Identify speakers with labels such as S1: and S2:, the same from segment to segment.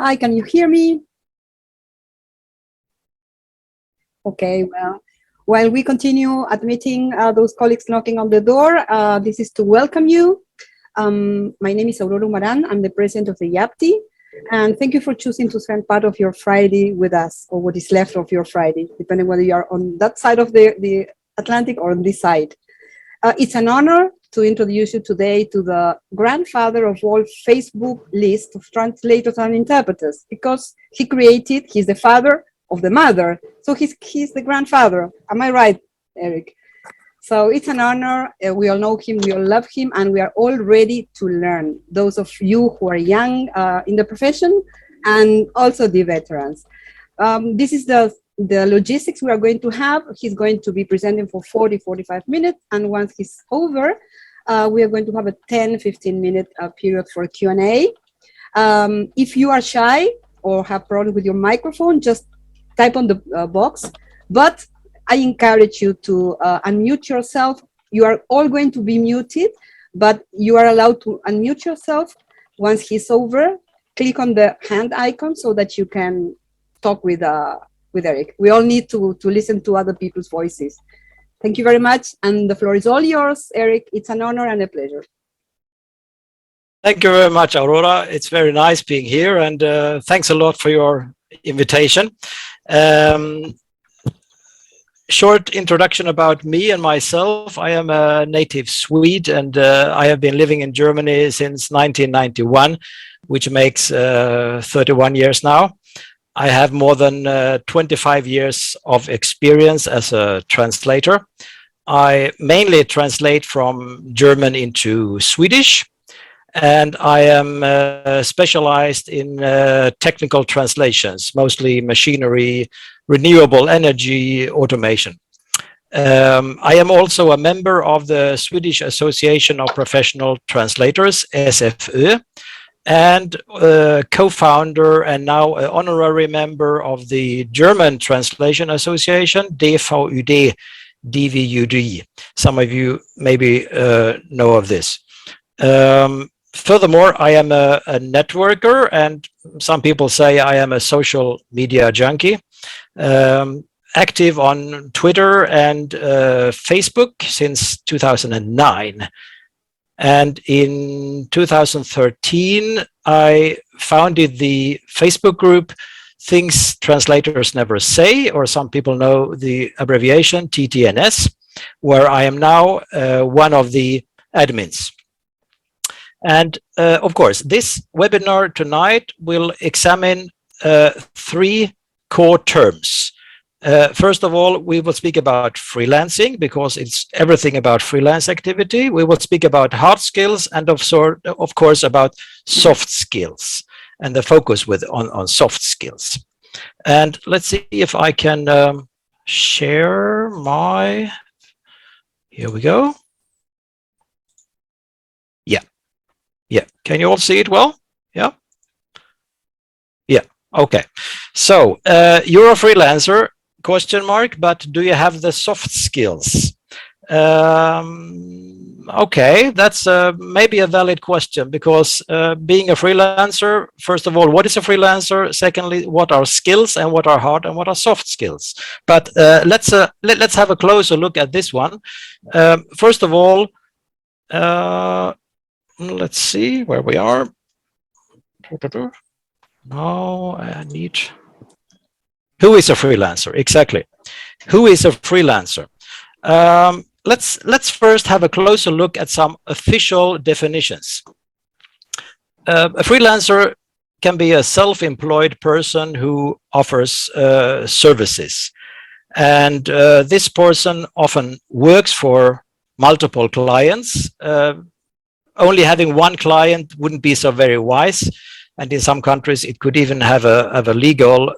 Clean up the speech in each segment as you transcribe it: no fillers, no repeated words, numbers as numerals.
S1: Hi, can you hear me? Okay, well, while we continue admitting those colleagues knocking on the door, this is to welcome you. My name is Aurora Umaran. I'm the president of the YAPTI. And thank you for choosing to spend part of your Friday with us, or what is left of your Friday, depending whether you are on that side of the Atlantic or on this side. It's an honor to introduce you today to the grandfather of all Facebook list of translators and interpreters, because he's the father of the mother. So he's the grandfather. Am I right, Eric? So it's an honor. We all know him, we all love him, and we are all ready to learn. Those of you who are young in the profession, and also the veterans. This is the logistics we are going to have. He's going to be presenting for 45 minutes, and once he's over, we are going to have a 10-15 minute period for Q&A. If you are shy or have problems with your microphone, just type on the box, but I encourage you to unmute yourself. You are all going to be muted, but you are allowed to unmute yourself. Once he's over, click on the hand icon so that you can talk with Eric. We all need to listen to other people's voices. Thank you very much, and the floor is all yours, Eric. It's an honor and a pleasure.
S2: Thank you very much, Aurora. It's very nice being here, and thanks a lot for your invitation. Short introduction about me and myself. I am a native Swede, and I have been living in Germany since 1991, which makes 31 years now. I have more than 25 years of experience as a translator. I mainly translate from German into Swedish, and I am specialized in technical translations, mostly machinery, renewable energy, automation. I am also a member of the Swedish Association of Professional Translators, SFÖ, and co-founder and now an honorary member of the German Translation Association, DVUD, DVUD. Some of you maybe know of this. Furthermore, I am a networker, and some people say I am a social media junkie. Active on Twitter and Facebook since 2009. And in 2013, I founded the Facebook group Things Translators Never Say, or some people know the abbreviation TTNS, where I am now one of the admins. And of course, this webinar tonight will examine 3 core terms. First of all, we will speak about freelancing, because it's everything about freelance activity. We will speak about hard skills, and of course about soft skills, and the focus on soft skills. And let's see if I can share my, here we go. Yeah, can you all see it well? Yeah. Okay, so you're a freelancer, question mark, but do you have the soft skills? Okay, that's maybe a valid question, because being a freelancer, first of all, what is a freelancer? Secondly, what are skills, and what are hard and what are soft skills? But let's have a closer look at this one. First of all, let's see where we are. Now I need, who is a freelancer? Exactly. Who is a freelancer? Let's first have a closer look at some official definitions. A freelancer can be a self-employed person who offers services. And this person often works for multiple clients. Only having one client wouldn't be so very wise. And in some countries, it could even have a legal,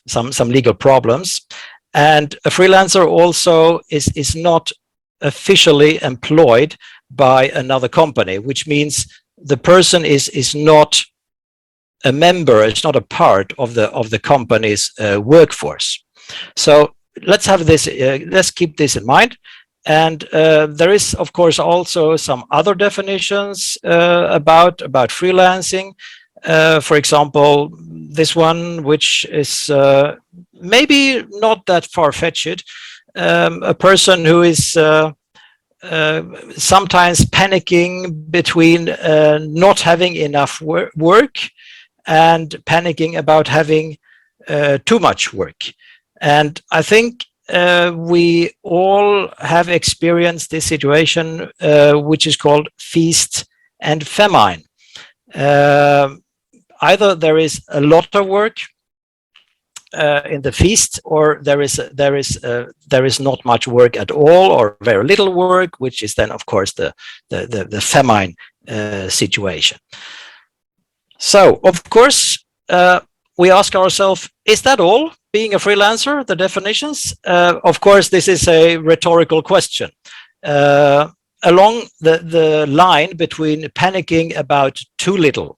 S2: some legal problems. And a freelancer also is not officially employed by another company, which means the person is not a member, it's not a part of the company's workforce. So let's have this, let's keep this in mind. And there is, of course, also some other definitions about freelancing. For example, this one, which is maybe not that far-fetched, a person who is sometimes panicking between not having enough work and panicking about having too much work. And I think we all have experienced this situation, which is called feast and famine. Either there is a lot of work in the feast, or there is not much work at all, or very little work, which is then, of course, the famine situation. So, of course, we ask ourselves, is that all? Being a freelancer, the definitions? Of course, this is a rhetorical question. Along the line between panicking about too little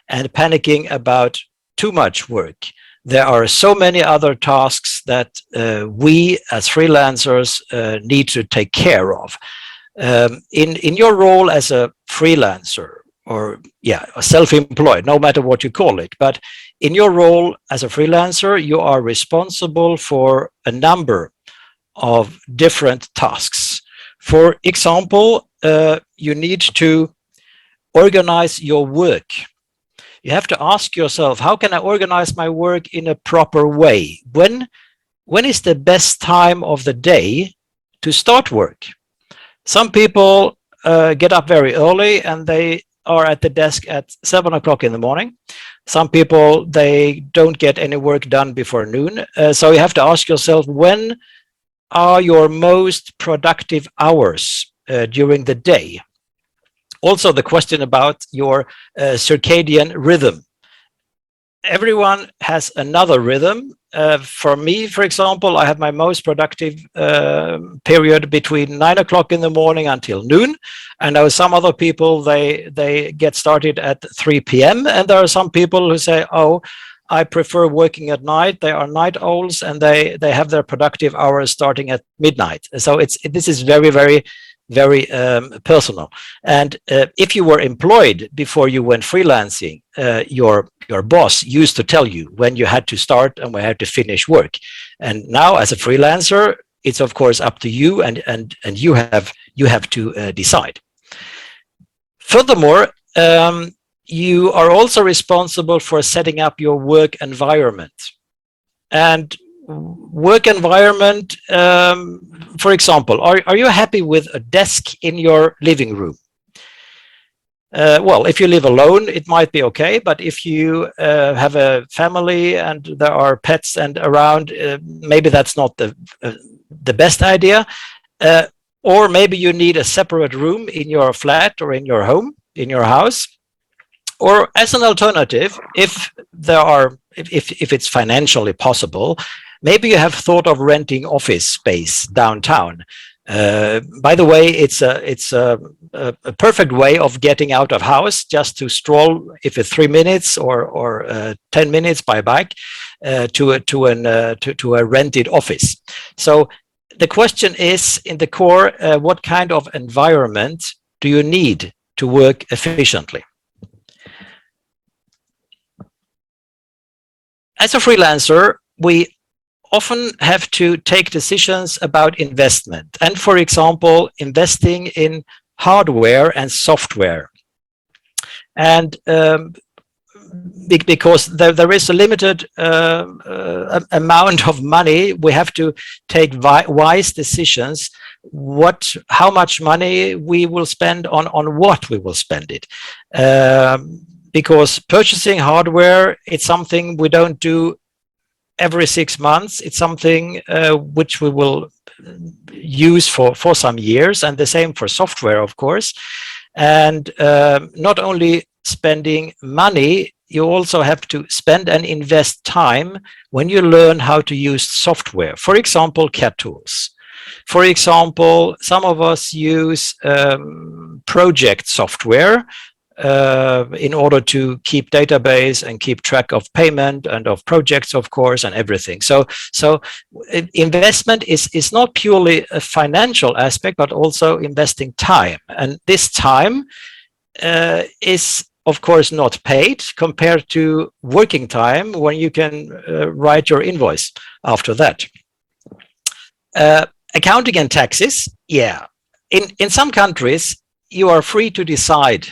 S2: and panicking about too much work, there are so many other tasks that we as freelancers need to take care of. In your role as a freelancer, or self-employed, no matter what you call it, but in your role as a freelancer, you are responsible for a number of different tasks. For example, you need to organize your work. You have to ask yourself, how can I organize my work in a proper way? When is the best time of the day to start work? Some people get up very early and they are at the desk at 7 o'clock in the morning. Some people, they don't get any work done before noon. So you have to ask yourself, when are your most productive hours during the day? Also, the question about your circadian rhythm. Everyone has another rhythm. For me, for example, I have my most productive period between 9 o'clock in the morning until noon. And there are some other people, they get started at 3 p.m. And there are some people who say, oh, I prefer working at night. They are night owls and they have their productive hours starting at midnight. So this is very, very personal. And if you were employed before you went freelancing, your boss used to tell you when you had to start and when you had to finish work. And now as a freelancer, it's of course up to you, and you have to decide. Furthermore, you are also responsible for setting up your work environment. And work environment, for example, are you happy with a desk in your living room? Well, if you live alone, it might be okay, but if you have a family and there are pets and around, maybe that's not the best idea. Or maybe you need a separate room in your flat or in your home, in your house. Or as an alternative, if it's financially possible, maybe you have thought of renting office space downtown. By the way, it's a perfect way of getting out of house, just to stroll, if it's 3 minutes or 10 minutes by bike, to a rented office. So the question is, in the core, what kind of environment do you need to work efficiently? As a freelancer, we often have to take decisions about investment, and for example, investing in hardware and software. And because there is a limited amount of money, we have to take wise decisions how much money we will spend on what we will spend it. Because purchasing hardware, it's something we don't do every 6 months. It's something which we will use for some years, and the same for software, of course. And not only spending money, you also have to spend and invest time when you learn how to use software. For example, CAD tools. For example, some of us use project software in order to keep database and keep track of payment and of projects, of course, and everything. So investment is not purely a financial aspect, but also investing time. And this time is of course not paid compared to working time when you can write your invoice after that. Accounting and taxes, yeah. In some countries, you are free to decide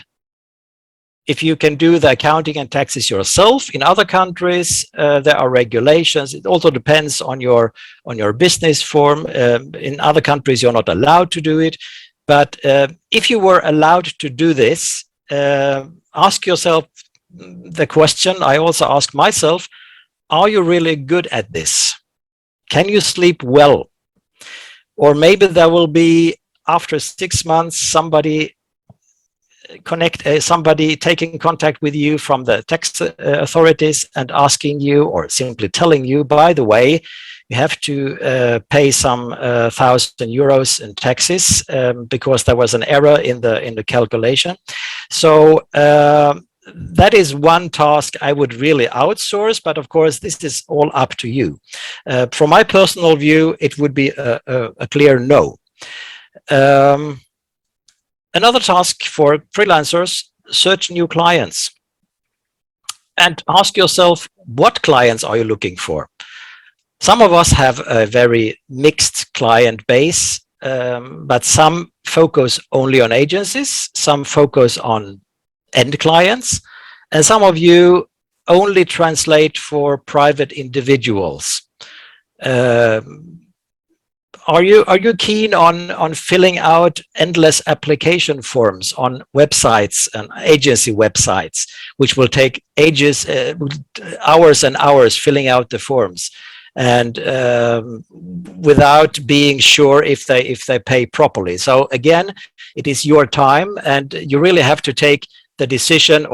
S2: if you can do the accounting and taxes yourself. In other countries, there are regulations. It also depends on your business form. In other countries, you're not allowed to do it. But if you were allowed to do this, ask yourself the question I also ask myself: are you really good at this? Can you sleep well? Or maybe there will be, after 6 months, somebody taking contact with you from the tax authorities and asking you, or simply telling you, by the way, you have to pay some 1,000 euros in taxes because there was an error in the calculation. So that is one task I would really outsource, but of course this is all up to you. From my personal view, it would be a clear no. Another task for freelancers: search new clients and ask yourself, what clients are you looking for? Some of us have a very mixed client base, but some focus only on agencies, some focus on end clients, and some of you only translate for private individuals. Are you keen on filling out endless application forms on websites and agency websites, which will take ages, hours and hours filling out the forms, and without being sure if they pay properly? So again, it is your time, and you really have to take the decision,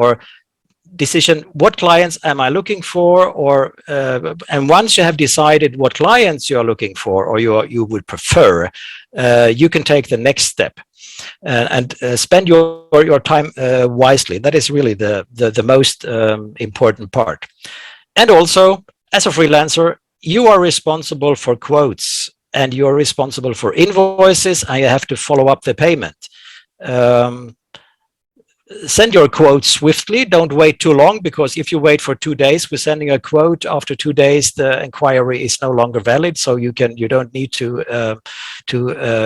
S2: what clients am I looking for, or and once you have decided what clients you are looking for, or you would prefer, you can take the next step and spend your time wisely. That is really the most important part. And also, as a freelancer, you are responsible for quotes, and you are responsible for invoices, and you have to follow up the payment. Send your quote swiftly. Don't wait too long, because if you wait for 2 days with sending a quote, after 2 days the inquiry is no longer valid. So you don't need to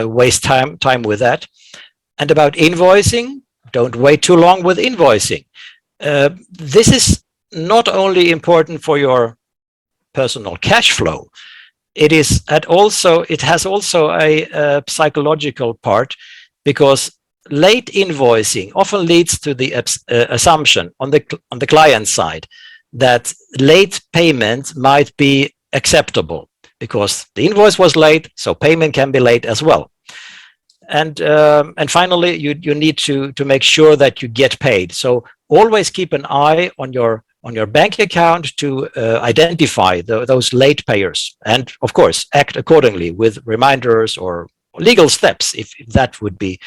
S2: waste time with that. And about invoicing, don't wait too long with invoicing. This is not only important for your personal cash flow. It has also a psychological part, because late invoicing often leads to the assumption on the client side that late payment might be acceptable, because the invoice was late, so payment can be late as well. And finally, you need to make sure that you get paid. So always keep an eye on your bank account to identify those late payers, and of course act accordingly with reminders or legal steps if that would be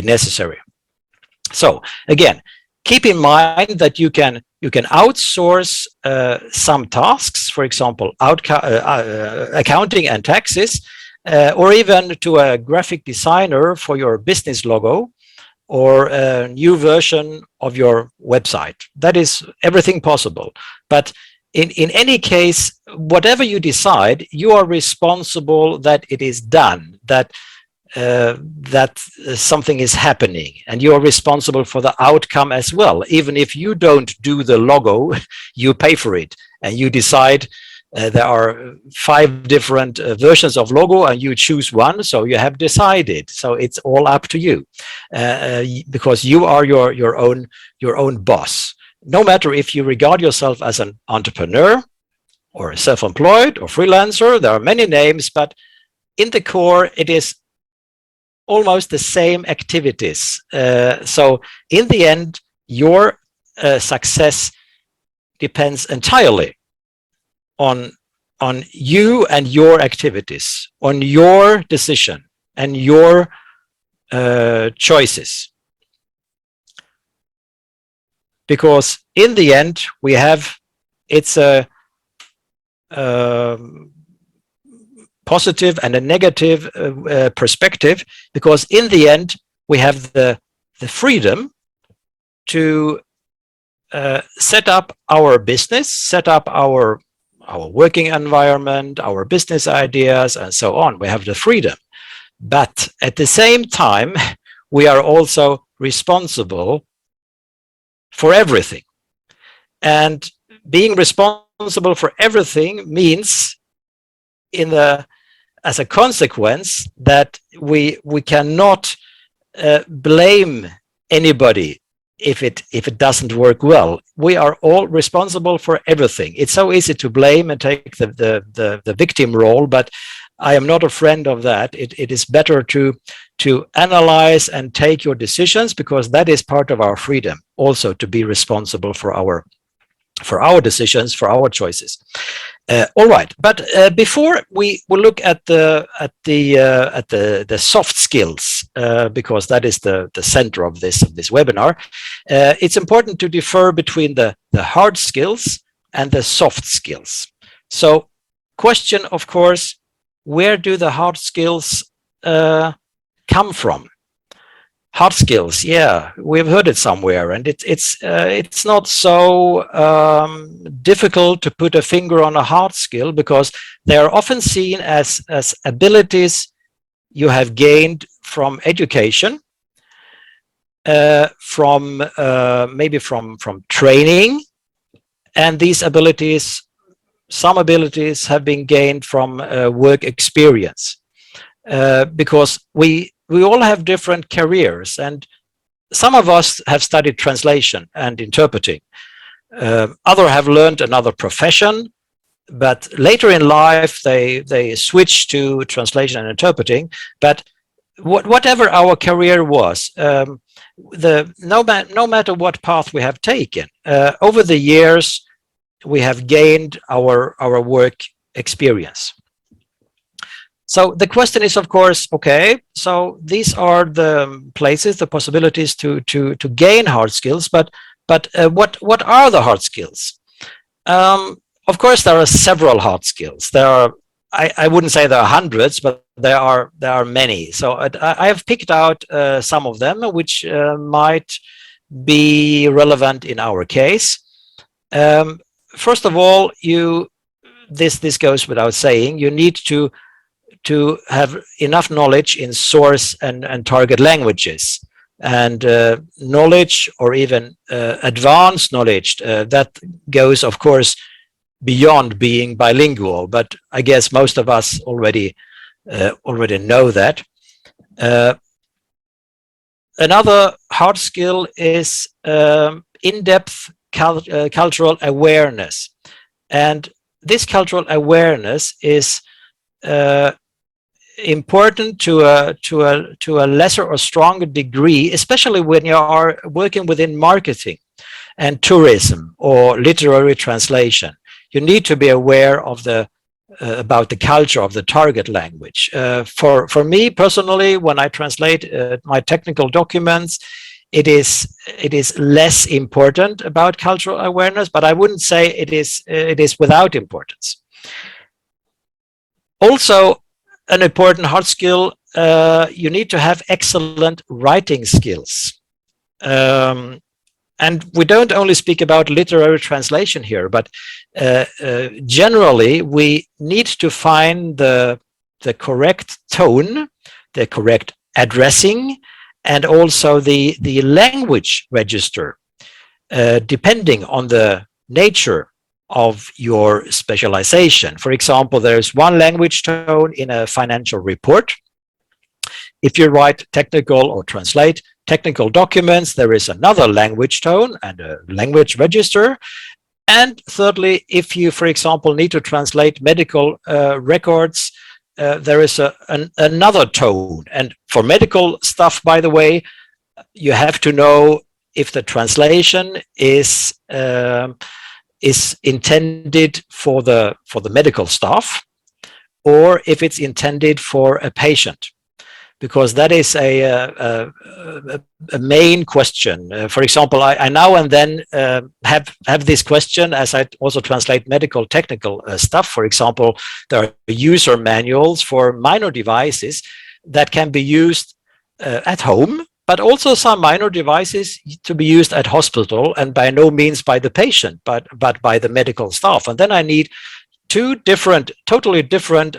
S2: necessary. So again, keep in mind that you can outsource some tasks, for example, accounting and taxes, or even to a graphic designer for your business logo, or a new version of your website. That is everything possible. But in any case, whatever you decide, you are responsible that it is done, that something is happening, and you are responsible for the outcome as well. Even if you don't do the logo, you pay for it, and you decide there are 5 different versions of logo, and you choose one, so you have decided. So it's all up to you, because you are your own boss. No matter if you regard yourself as an entrepreneur or self-employed or freelancer, there are many names, but in the core, it is almost the same activities. So in the end, your success depends entirely on you and your activities, on your decision and your choices. Because in the end, it's a positive and a negative perspective, because in the end, we have the freedom to set up our business, set up our working environment, our business ideas, and so on. We have the freedom. But at the same time, we are also responsible for everything. And being responsible for everything means, as a consequence, that we cannot blame anybody if it doesn't work well. We are all responsible for everything. It's so easy to blame and take the victim role, but I am not a friend of that. It is better to analyze and take your decisions, because that is part of our freedom, also to be responsible for our decisions, for our choices. All right, but before we will look at the soft skills, because that is the center of this webinar, it's important to differ between the hard skills and the soft skills. So, question, of course, where do the hard skills come from? Hard skills, yeah, we've heard it somewhere, and it's not so difficult to put a finger on a hard skill, because they are often seen as abilities you have gained from education, from maybe from training, and these abilities, some abilities have been gained from work experience, because we all have different careers, and some of us have studied translation and interpreting. Others have learned another profession, but later in life they switch to translation and interpreting. But whatever our career was, no matter what path we have taken, over the years we have gained our work experience. So the question is, of course, okay, so these are the places, the possibilities to gain hard skills, but what are the hard skills? Of course, there are several hard skills. There are, I wouldn't say there are hundreds, but there are many. So I have picked out some of them which might be relevant in our case. First of all, this goes without saying, you need to have enough knowledge in source and target languages, and knowledge, or even advanced knowledge, that goes, of course, beyond being bilingual, but I guess most of us already know that. Another hard skill is in-depth cultural awareness, and this cultural awareness is important to a lesser or stronger degree, especially when you are working within marketing and tourism or literary translation. You need to be aware of about the culture of the target language. For me personally, when I translate my technical documents, it is less important about cultural awareness, but I wouldn't say it is without importance. Also, an important hard skill, you need to have excellent writing skills. And we don't only speak about literary translation here, but generally we need to find the correct tone, the correct addressing, and also the language register, depending on the nature of your specialization. For example, there's one language tone in a financial report. If you write technical or translate technical documents, there is another language tone and a language register. And thirdly, if you, for example, need to translate medical records, there is another tone. And for medical stuff, by the way, you have to know if the translation is intended for the medical staff, or if it's intended for a patient, because that is a main question. For example, I now and then have this question as I also translate medical technical stuff. For example, there are user manuals for minor devices that can be used at home, but also some minor devices to be used at hospital, and by no means by the patient, but by the medical staff. And then I need two different, totally different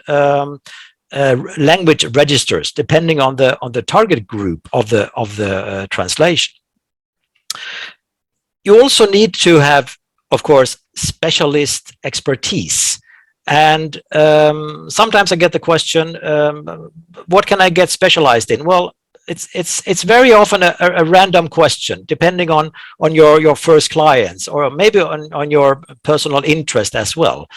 S2: language registers, depending on the target group of the translation. You also need to have, of course, specialist expertise. And sometimes I get the question, what can I get specialized in? Well, it's very often a random question, depending on your first clients, or maybe on your personal interest as well.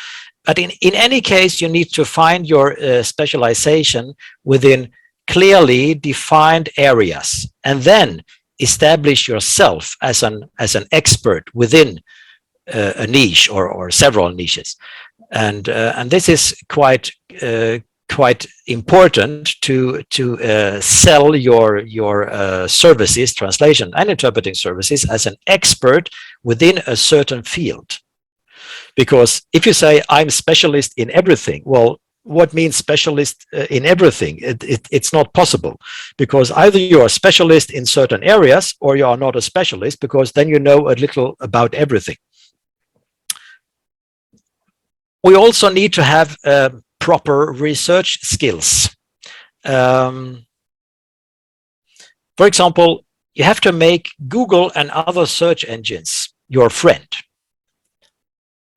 S2: But in any case, you need to find your specialization within clearly defined areas, and then establish yourself as an expert within a niche or several niches. And this is quite important to sell your services, translation and interpreting services, as an expert within a certain field. Because if you say I'm specialist in everything, well, what means specialist in everything? It's not possible, because either you are a specialist in certain areas or you are not a specialist, because then you know a little about everything. We also need to have proper research skills. For example, you have to make Google and other search engines your friend.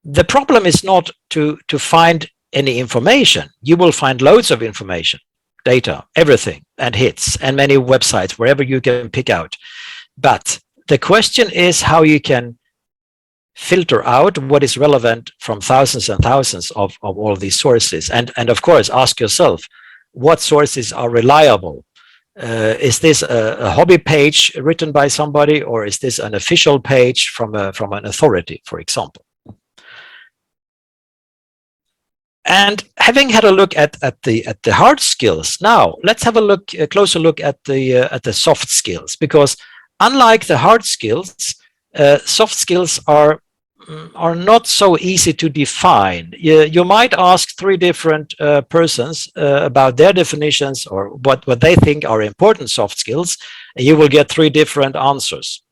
S2: The problem is not to find any information. You will find loads of information, data, everything, and hits, and many websites, wherever you can pick out. But the question is how you can filter out what is relevant from thousands and thousands of all these sources. And of course, ask yourself, what sources are reliable? Is this a hobby page written by somebody, or is this an official page from an authority, for example? And having had a look at the hard skills, now let's have a closer look at the soft skills, because unlike the hard skills, soft skills are not so easy to define. You might ask three different persons about their definitions or what they think are important soft skills, and you will get three different answers.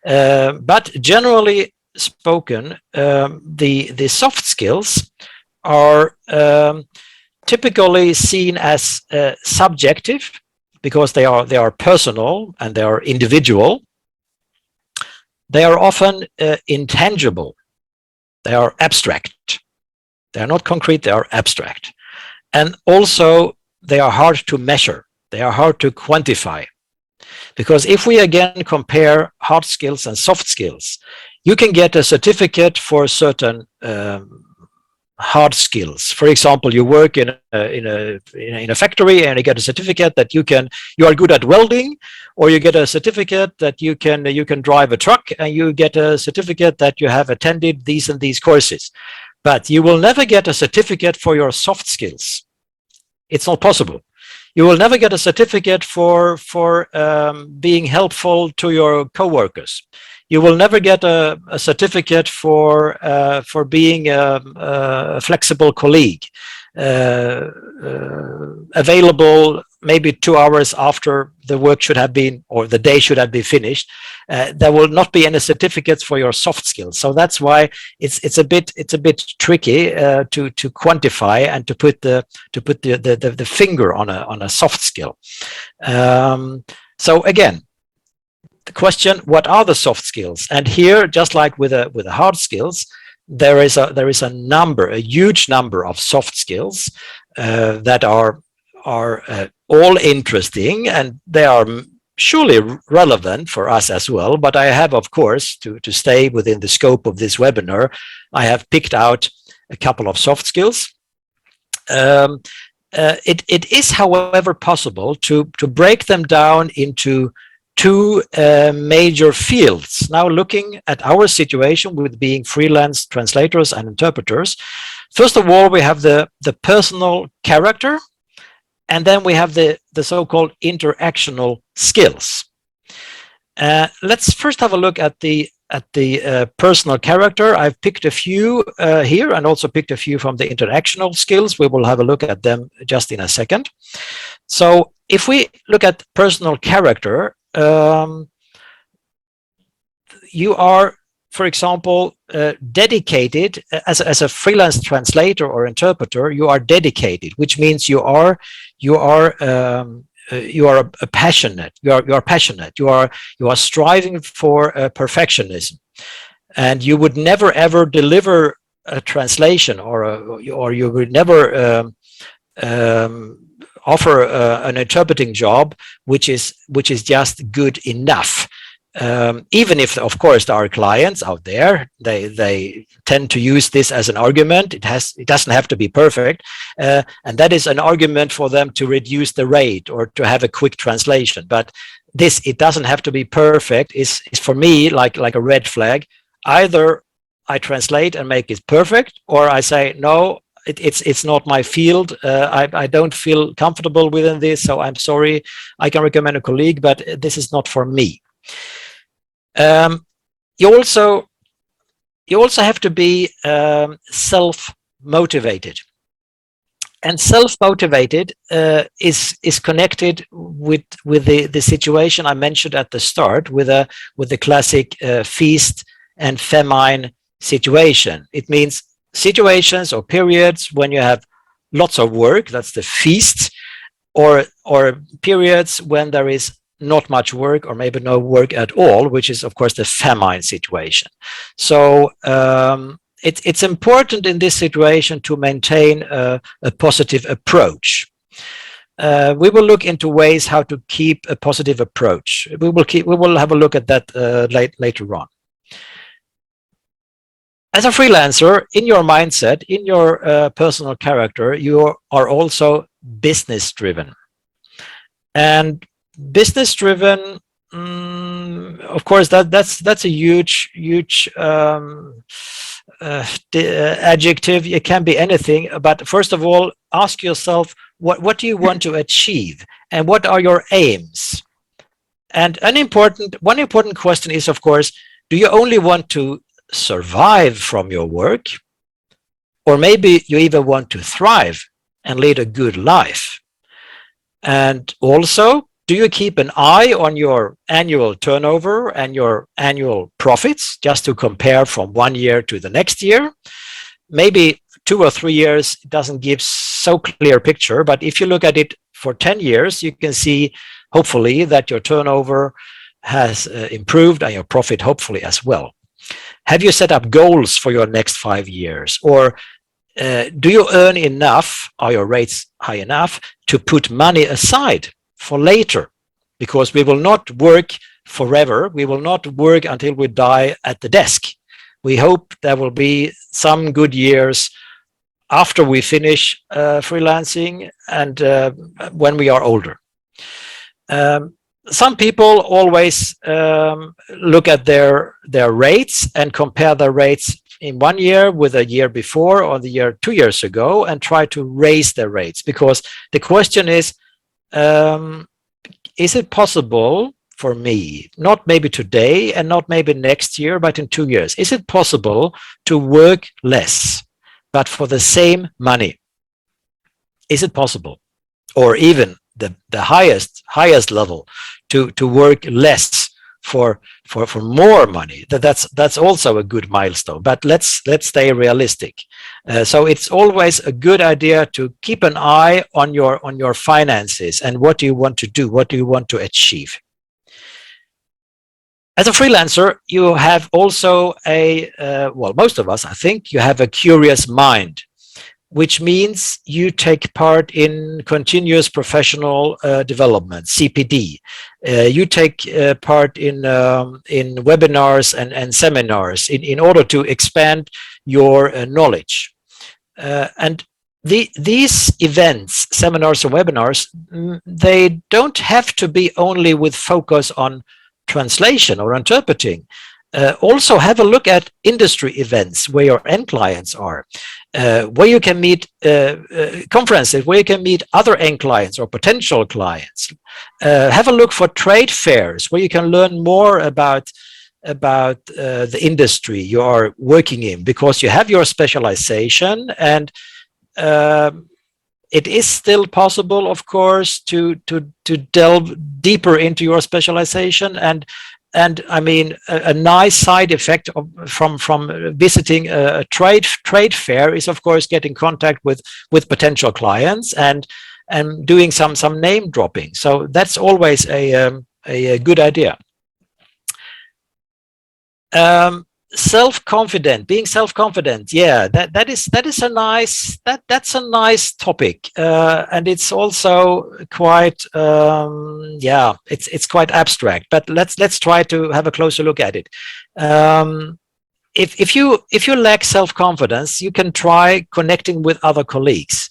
S2: But generally spoken, the soft skills are typically seen as subjective, because they are personal and they are individual. They are often intangible. They are abstract. They are not concrete, they are abstract. And also they are hard to measure. They are hard to quantify. Because if we again compare hard skills and soft skills, you can get a certificate for certain hard skills. For example, you work in a factory and you get a certificate that you are good at welding, or you get a certificate that you can drive a truck, and you get a certificate that you have attended these and these courses. But you will never get a certificate for your soft skills. It's not possible. You will never get a certificate for being helpful to your coworkers. You will never get a certificate for being a flexible colleague, available maybe 2 hours after the work should have been, or the day should have been finished. There will not be any certificates for your soft skills. So that's why it's a bit tricky to quantify and to put the finger on a soft skill. So again, the question, what are the soft skills? And here, just like with the hard skills, there is a huge number of soft skills that are all interesting, and they are surely relevant for us as well. But I have, of course, to stay within the scope of this webinar, I have picked out a couple of soft skills. It is, however, possible to break them down into two major fields. Now, looking at our situation with being freelance translators and interpreters, first of all, we have the personal character, and then we have the so-called interactional skills. Let's first have a look at the personal character. I've picked a few here, and also picked a few from the interactional skills. We will have a look at them just in a second. So if we look at personal character, for example, dedicated as a freelance translator or interpreter. You are dedicated, which means you are a passionate. You are passionate. You are striving for perfectionism, and you would never ever deliver a translation or you would never offer an interpreting job which is just good enough. Even if, of course, there are clients out there, they tend to use this as an argument. It doesn't have to be perfect, and that is an argument for them to reduce the rate or to have a quick translation. But it doesn't have to be perfect. Is for me like a red flag. Either I translate and make it perfect, or I say no. It's not my field. I don't feel comfortable within this, so I'm sorry. I can recommend a colleague, but this is not for me. You also have to be self-motivated, and self-motivated is connected with the situation I mentioned at the start, with the classic feast and famine situation. It means situations or periods when you have lots of work, that's the feast, or periods when there is not much work or maybe no work at all, which is of course the famine situation. So it's important in this situation to maintain a positive approach. We will look into ways how to keep a positive approach. We will have a look at that later on. As a freelancer, in your mindset, in your personal character, you are also business driven. And business driven, of course, that's a huge adjective. It can be anything, but first of all, ask yourself, what do you want to achieve, and what are your aims? And one important question is, of course, do you only want to survive from your work, or maybe you even want to thrive and lead a good life? And also, do you keep an eye on your annual turnover and your annual profits, just to compare from one year to the next year? Maybe 2 or 3 years doesn't give so clear picture, but if you look at it for 10 years, you can see hopefully that your turnover has improved, and your profit hopefully as well. Have you set up goals for your next 5 years? Or do you earn enough? Are your rates high enough to put money aside for later? Because we will not work forever. We will not work until we die at the desk. We hope there will be some good years after we finish freelancing and when we are older. Some people always look at their rates and compare their rates in 1 year with a year before or the year 2 years ago, and try to raise their rates, because the question is it possible for me, not maybe today and not maybe next year, but in 2 years, is it possible to work less but for the same money? Is it possible? Or even the highest level, to work less for more money? That's also a good milestone, but let's stay realistic. So it's always a good idea to keep an eye on your finances and what do you want to do, what do you want to achieve. As a freelancer, you have also well, most of us, I think, you have a curious mind, which means you take part in continuous professional development, CPD. You take part in webinars and seminars in order to expand your knowledge. And these events, seminars and webinars, they don't have to be only with focus on translation or interpreting. Also have a look at industry events where your end clients are, where you can meet conferences, where you can meet other end clients or potential clients. Have a look for trade fairs where you can learn more about the industry you are working in, because you have your specialization, and It is still possible, of course, to delve deeper into your specialization, and I mean a nice side effect from visiting a trade fair is, of course, getting contact with potential clients and doing some name dropping. So that's always a good idea. Self-confident, being self-confident, yeah, that's a nice topic, and it's also quite yeah, it's quite abstract, but let's try to have a closer look at it. If you lack self-confidence, you can try connecting with other colleagues,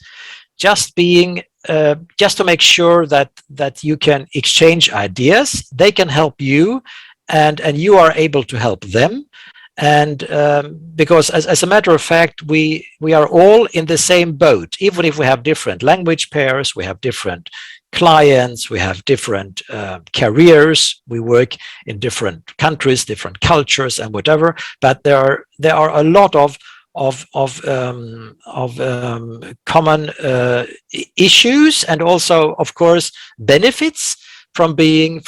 S2: just to make sure that you can exchange ideas, they can help you, and you are able to help them. And because as a matter of fact, we are all in the same boat, even if we have different language pairs, we have different clients, we have different careers, we work in different countries, different cultures, and whatever. But there are a lot of common issues, and also, of course, benefits from being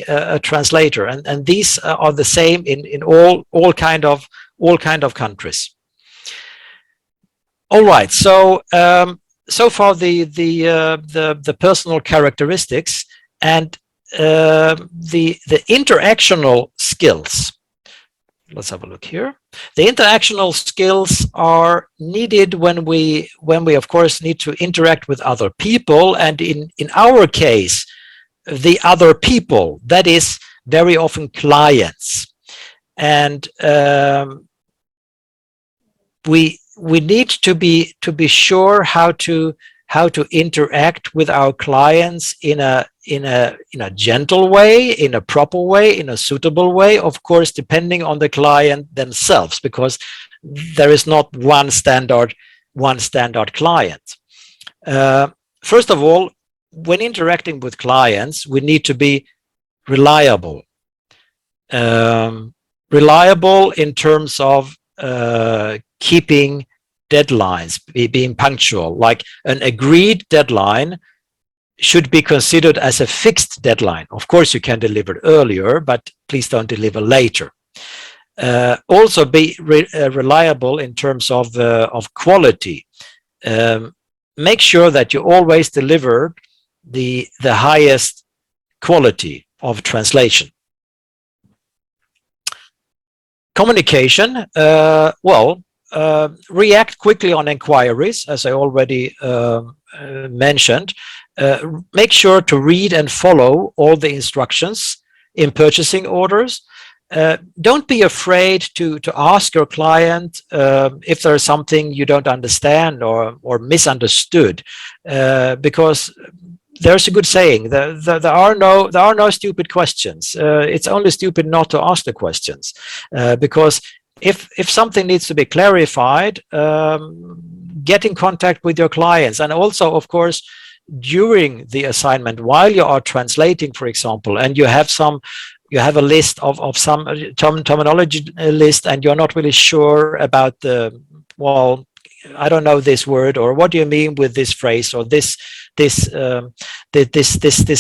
S2: a translator, and these are the same in all kind of countries. All right, so so far the personal characteristics and the interactional skills. Let's have a look here. The interactional skills are needed when we of course need to interact with other people, and in our case, the other people, that is very often clients. And we need to be sure how to interact with our clients in a gentle way, in a proper way, in a suitable way, of course, depending on the client themselves, because there is not one standard client. First of all, when interacting with clients, we need to be reliable. Reliable in terms of keeping deadlines, being punctual. Like an agreed deadline should be considered as a fixed deadline. Of course, you can deliver earlier, but please don't deliver later. Also be reliable in terms of quality. Make sure that you always deliver the highest quality of translation. Communication, react quickly on inquiries, as I already mentioned. Make sure to read and follow all the instructions in purchasing orders. Don't be afraid to ask your client if there's something you don't understand or misunderstood, because there's a good saying, there are no stupid questions. It's only stupid not to ask the questions, because if something needs to be clarified, get in contact with your clients. And also, of course, during the assignment, while you are translating, for example, and you have a list of some terminology list, and you're not really sure about I don't know this word, or what do you mean with this phrase, or this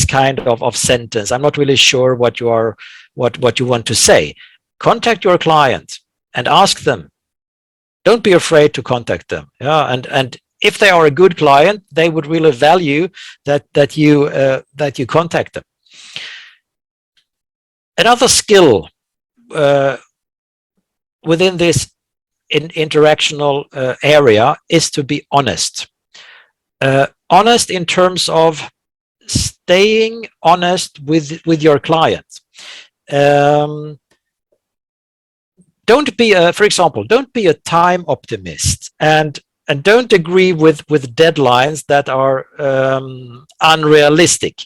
S2: kind of sentence. I'm not really sure what you want to say. Contact your client and ask them. Don't be afraid to contact them. Yeah, and if they are a good client, they would really value that you contact them. Another skill within this interactional area is to be honest. Honest in terms of staying honest with your client. Don't be for example, don't be a time optimist, and don't agree with deadlines that are unrealistic.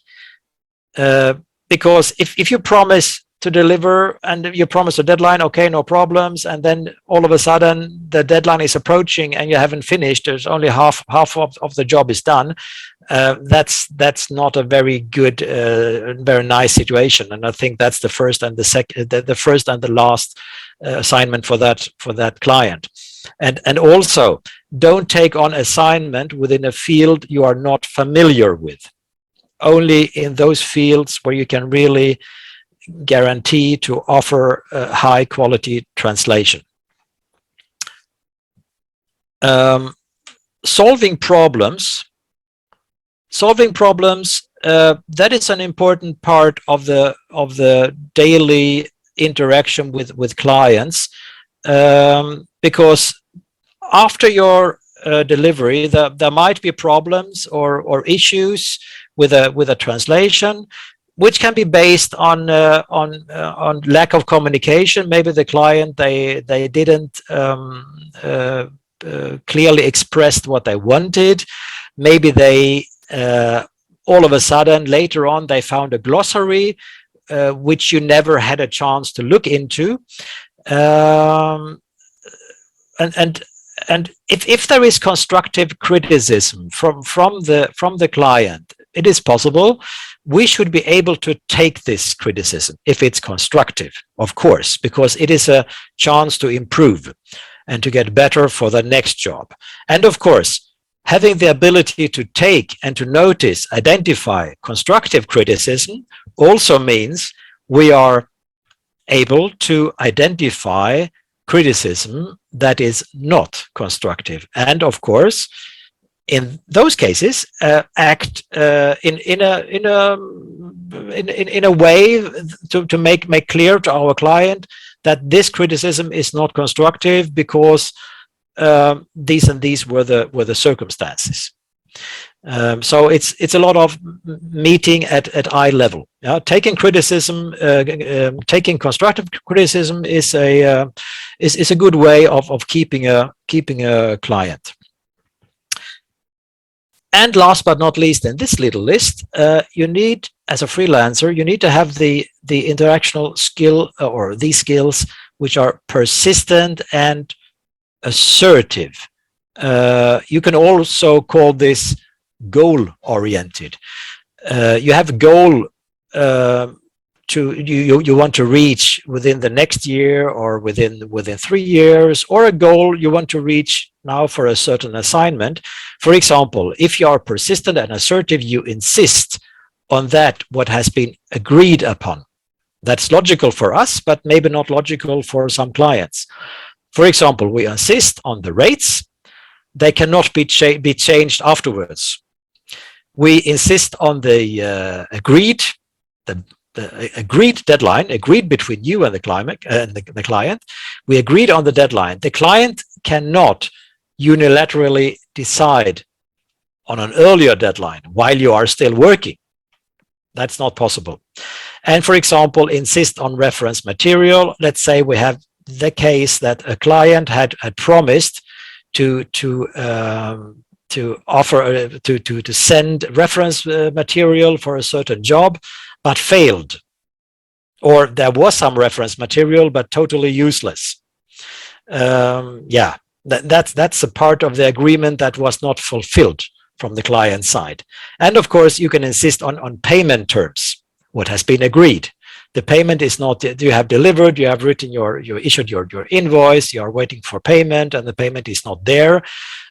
S2: Because if you promise to deliver and you promise a deadline, okay, no problems, and then all of a sudden the deadline is approaching and you haven't finished, there's only half of the job is done, that's not a very good, very nice situation. And I think that's the first and the last assignment for that client. And also, don't take on assignment within a field you are not familiar with. Only in those fields where you can really guarantee to offer high quality translation. Solving problems, that is an important part of the daily interaction with clients, because after your delivery, there might be problems or issues with a translation, which can be based on lack of communication. Maybe the client they didn't clearly expressed what they wanted. Maybe they all of a sudden later on they found a glossary which you never had a chance to look into, and if there is constructive criticism from the client, it is possible we should be able to take this criticism if it's constructive, of course, because it is a chance to improve and to get better for the next job. And of course, having the ability to take and to notice, identify constructive criticism also means we are able to identify criticism that is not constructive, and of course in those cases act in a way to make clear to our client that this criticism is not constructive because these and these were the circumstances. So it's a lot of meeting at eye level. Taking criticism, taking constructive criticism is a good way of keeping a client. And last but not least, in this little list, you need, as a freelancer, you need to have the interactional skill or these skills which are persistent and assertive. You can also call this goal-oriented. You have a goal you want to reach within the next year or within 3 years, or a goal you want to reach now for a certain assignment. For example, if you are persistent and assertive, you insist on that what has been agreed upon. That's logical for us, but maybe not logical for some clients. For example, we insist on the rates. They cannot be changed afterwards. We insist on the agreed deadline, agreed between you and the client. We agreed on the deadline. The client cannot unilaterally decide on an earlier deadline while you are still working. That's not possible. And for example, insist on reference material. Let's say we have the case that a client had promised to offer to send reference material for a certain job, but failed, or there was some reference material but totally useless. That's a part of the agreement that was not fulfilled from the client side. And of course, you can insist on payment terms, what has been agreed. The payment is not, you have delivered, you have written you issued your invoice, you are waiting for payment, and the payment is not there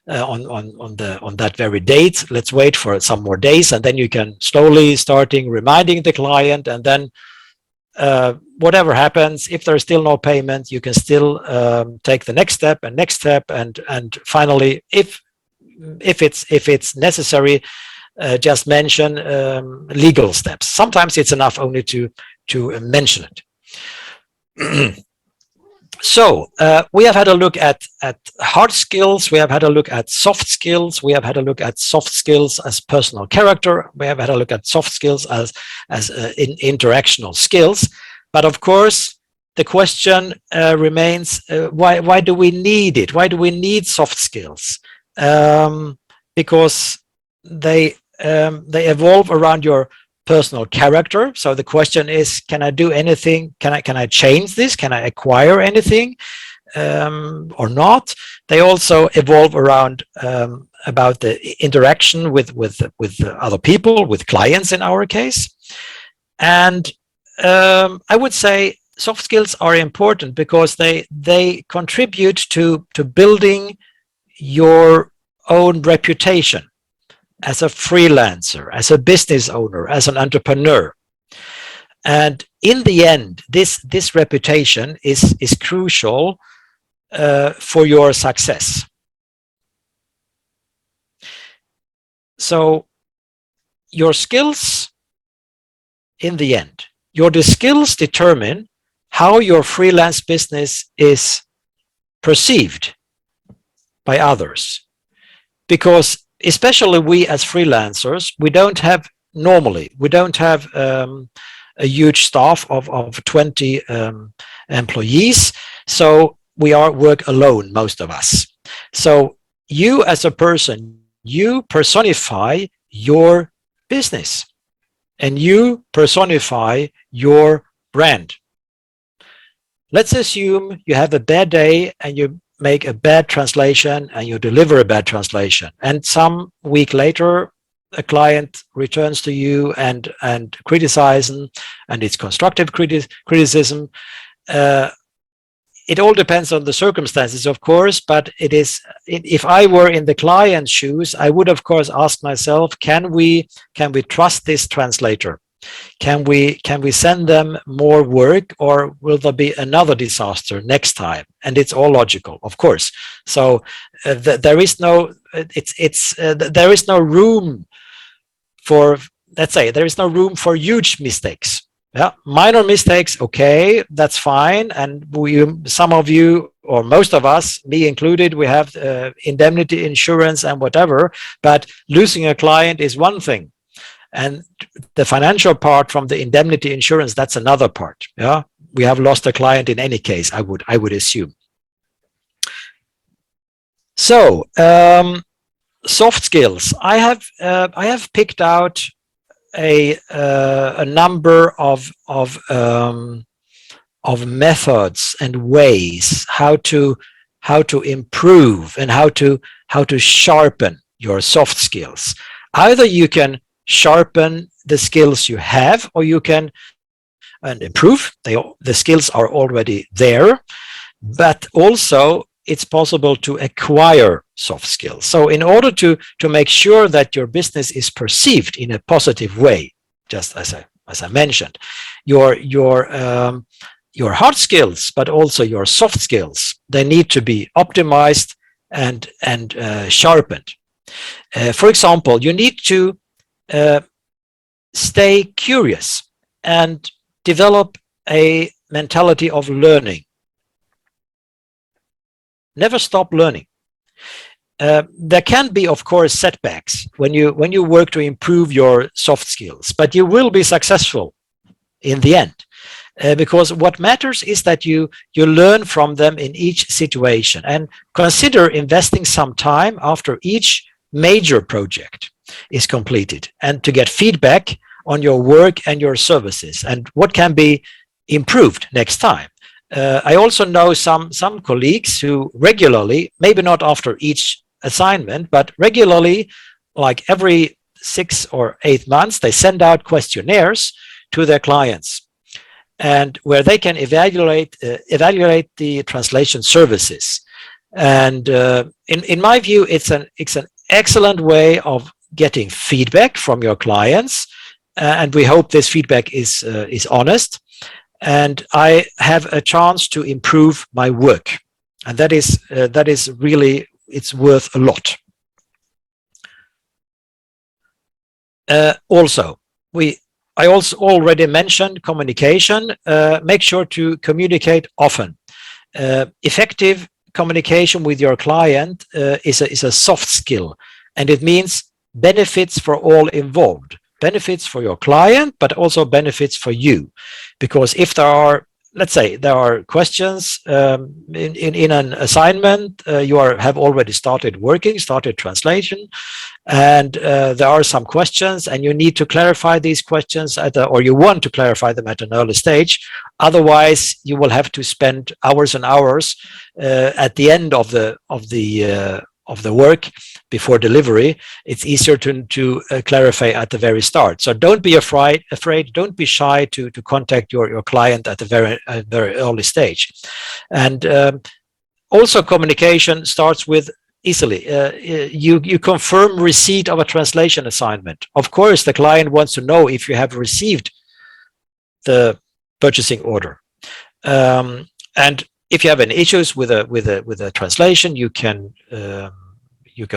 S2: on that very date. Let's wait for some more days, and then you can slowly starting reminding the client, and then whatever happens, if there's still no payment, you can still take the next step, and finally, if it's necessary, just mention legal steps. Sometimes it's enough only to mention it. So we have had a look at hard skills, we have had a look at soft skills, we have had a look at soft skills as personal character, we have had a look at soft skills as interactional skills. But of course, the question remains, why do we need it? Why do we need soft skills? Because they evolve around your personal character. So the question is, can I do anything? Can I change this? Can I acquire anything or not? They also evolve around about the interaction with other people, with clients in our case. And I would say soft skills are important because they contribute to building your own reputation as a freelancer, as a business owner, as an entrepreneur. And in the end, this reputation is crucial for your success. So your skills, in the end, your skills determine how your freelance business is perceived by others. Because especially we as freelancers, we don't have a huge staff of 20 employees. So we work alone, most of us. So you as a person, you personify your business and you personify your brand. Let's assume you have a bad day and you make a bad translation and you deliver a bad translation. And some week later, a client returns to you and criticizes, and it's constructive criticism. It all depends on the circumstances, of course, but if I were in the client's shoes, I would, of course, ask myself, can we trust this translator? Can we send them more work, or will there be another disaster next time? And it's all logical, of course. So there is no room for, let's say, there is no room for huge mistakes. Yeah, minor mistakes, okay, that's fine. And some of you, or most of us, me included, we have indemnity insurance and whatever, but losing a client is one thing. And the financial part from the indemnity insurance, that's another part. Yeah, we have lost a client in any case, I would assume. So soft skills. I have picked out a number of methods and ways how to improve and how to sharpen your soft skills. Either you can sharpen the skills you have, or you can improve. The skills are already there, but also it's possible to acquire soft skills. So in order to make sure that your business is perceived in a positive way, just as I mentioned, your hard skills, but also your soft skills, they need to be optimized and sharpened. For example, you need to stay curious and develop a mentality of learning. Never stop learning. There can be, of course, setbacks when you work to improve your soft skills, but you will be successful in the end, because what matters is that you learn from them in each situation, and consider investing some time after each major project is completed, and to get feedback on your work and your services and what can be improved next time. I also know some colleagues who regularly, maybe not after each assignment, but regularly, like every 6 or 8 months, they send out questionnaires to their clients, and where they can evaluate the translation services. And in my view, it's an excellent way of getting feedback from your clients, and we hope this feedback is honest. And I have a chance to improve my work, and that is really, it's worth a lot. I also already mentioned communication. Make sure to communicate often. Effective communication with your client is a soft skill, and it means benefits for all involved. Benefits for your client, but also benefits for you. Because if there are, let's say, there are questions in an assignment, you have already started translation, and there are some questions, and you need to clarify these questions or you want to clarify them at an early stage. Otherwise, you will have to spend hours and hours at the end of the of the work before delivery, it's easier to clarify at the very start. So don't be afraid, don't be shy to contact your client at the very early stage. And also communication starts with easily. You confirm receipt of a translation assignment. Of course, the client wants to know if you have received the purchasing order. And if you have any issues with a translation, you can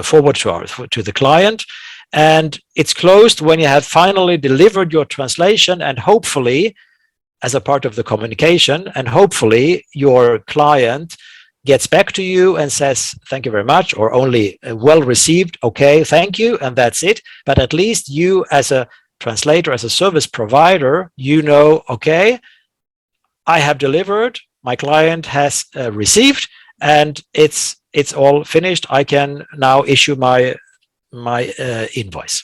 S2: forward to the client, and it's closed when you have finally delivered your translation, and hopefully, as a part of the communication, and hopefully your client gets back to you and says thank you very much, or only well received, okay, thank you, and that's it. But at least you, as a translator, as a service provider, you know, okay, I have delivered, my client has received, and it's all finished. I can now issue my invoice.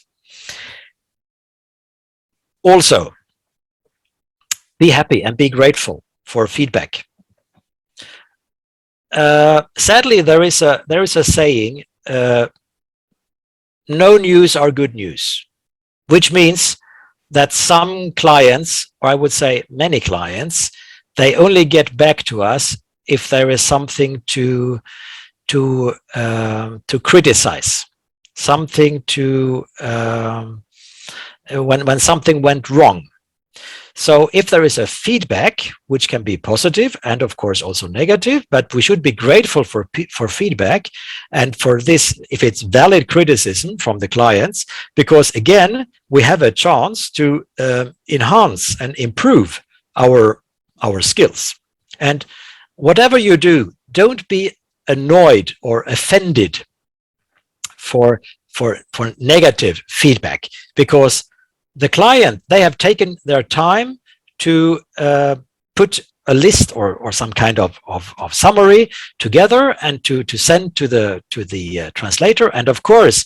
S2: Also, be happy and be grateful for feedback. Sadly, there is a saying, no news are good news, which means that some clients, or I would say many clients, they only get back to us if there is something to criticize, something to when something went wrong. So if there is a feedback, which can be positive and of course also negative, but we should be grateful for feedback, and for this, if it's valid criticism from the clients, because again, we have a chance to enhance and improve our skills. And whatever you do, don't be annoyed or offended for negative feedback, because the client, they have taken their time to put a list or some kind of summary together and to send to the translator. And of course,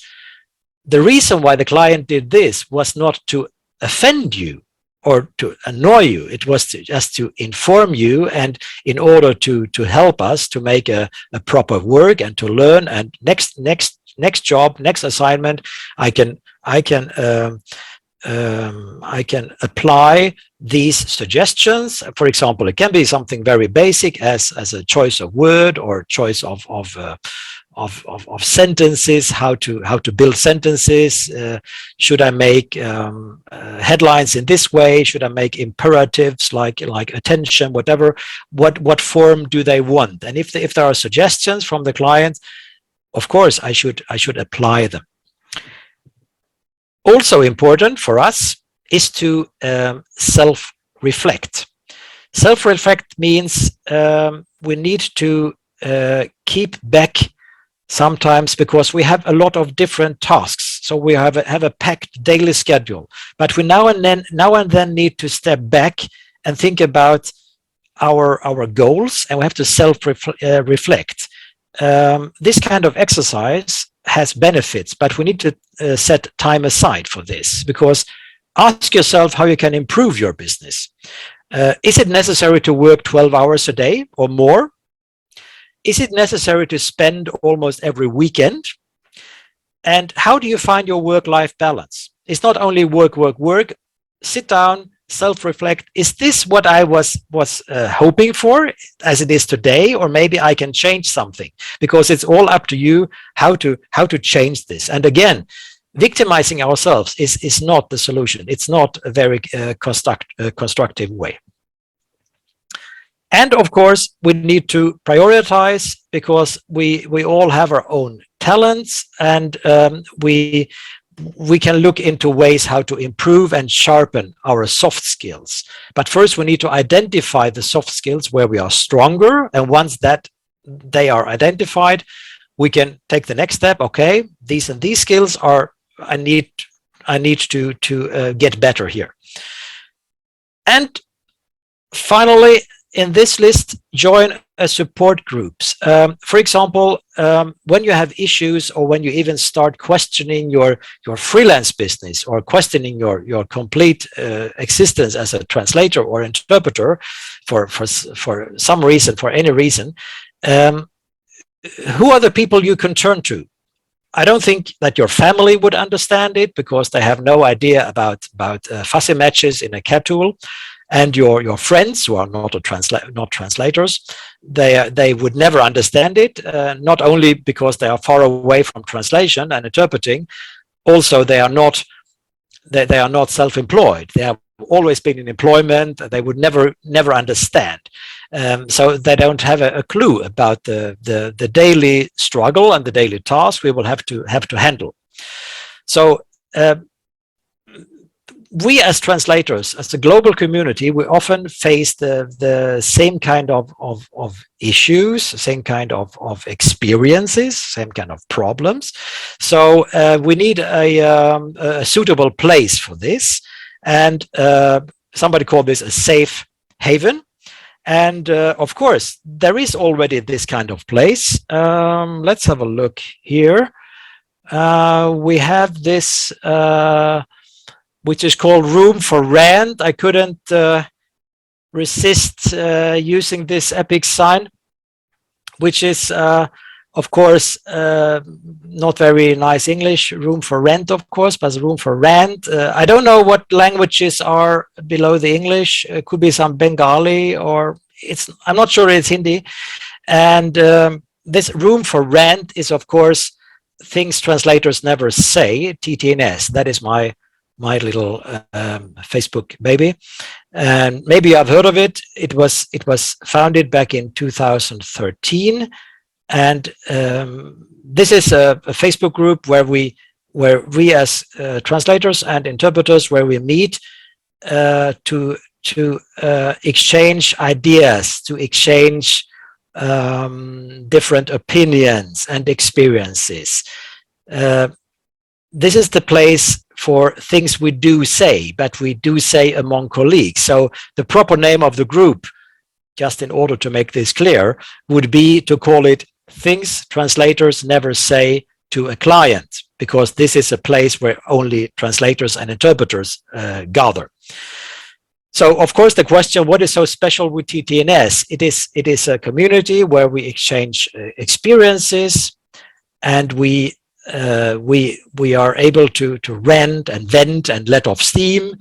S2: the reason why the client did this was not to offend you or to annoy you. It was just to inform you, and in order to help us to make a proper work and to learn. And next job, next assignment, I can apply these suggestions. For example, it can be something very basic as a choice of word or choice of sentences, how to build sentences. Should I make headlines in this way? Should I make imperatives like attention, whatever? What form do they want? And if there are suggestions from the client, of course I should apply them. Also important for us is to self-reflect. Self-reflect means we need to keep back sometimes, because we have a lot of different tasks. So we have a packed daily schedule, but we now and then need to step back and think about our goals, and we have to self-reflect. This kind of exercise has benefits, but we need to set time aside for this, because ask yourself how you can improve your business. Is it necessary to work 12 hours a day or more? Is it necessary to spend almost every weekend? And how do you find your work-life balance? It's not only work. Sit down, self-reflect. Is this what I was hoping for as it is today, or maybe I can change something? Because it's all up to you how to change this. And again, victimizing ourselves is not the solution. It's not a very constructive way. And of course, we need to prioritize, because we all have our own talents, and we can look into ways how to improve and sharpen our soft skills. But first, we need to identify the soft skills where we are stronger. And once that they are identified, we can take the next step. Okay, these and these skills are, I need to get better here. And finally, in this list, join a support groups. For example, when you have issues, or when you even start questioning your freelance business, or questioning your complete existence as a translator or interpreter for some reason, for any reason, who are the people you can turn to? I don't think that your family would understand it because they have no idea about fuzzy matches in a CAD tool, and your friends who are not translators, they would never understand it. Not only because they are far away from translation and interpreting, also they are not self-employed. They have always been in employment. They would never understand. So they don't have a clue about the daily struggle and the daily task we will have to handle. So we as translators, as a global community, we often face the same kind of issues, same kind of experiences, same kind of problems. So we need a suitable place for this, and somebody called this a safe haven. And of course, there is already this kind of place. Let's have a look here. We have this, which is called Room for Rent. I couldn't resist using this epic sign, which is, of course, not very nice English. Room for rent, of course, but room for rent. I don't know what languages are below the English. It could be some Bengali, or I'm not sure it's Hindi. And this room for rent is, of course, things translators never say, TTNS. That is my little Facebook baby, and maybe I've heard of it. It was founded back in 2013, and this is a Facebook group where we as translators and interpreters, where we meet to exchange ideas, to exchange different opinions and experiences. This is the place for things we do say, but we do say among colleagues. So the proper name of the group, just in order to make this clear, would be to call it Things Translators Never Say to a Client, because this is a place where only translators and interpreters gather. So, of course, the question, what is so special with TTNS? It is a community where we exchange experiences, and we are able to rent and vent and let off steam.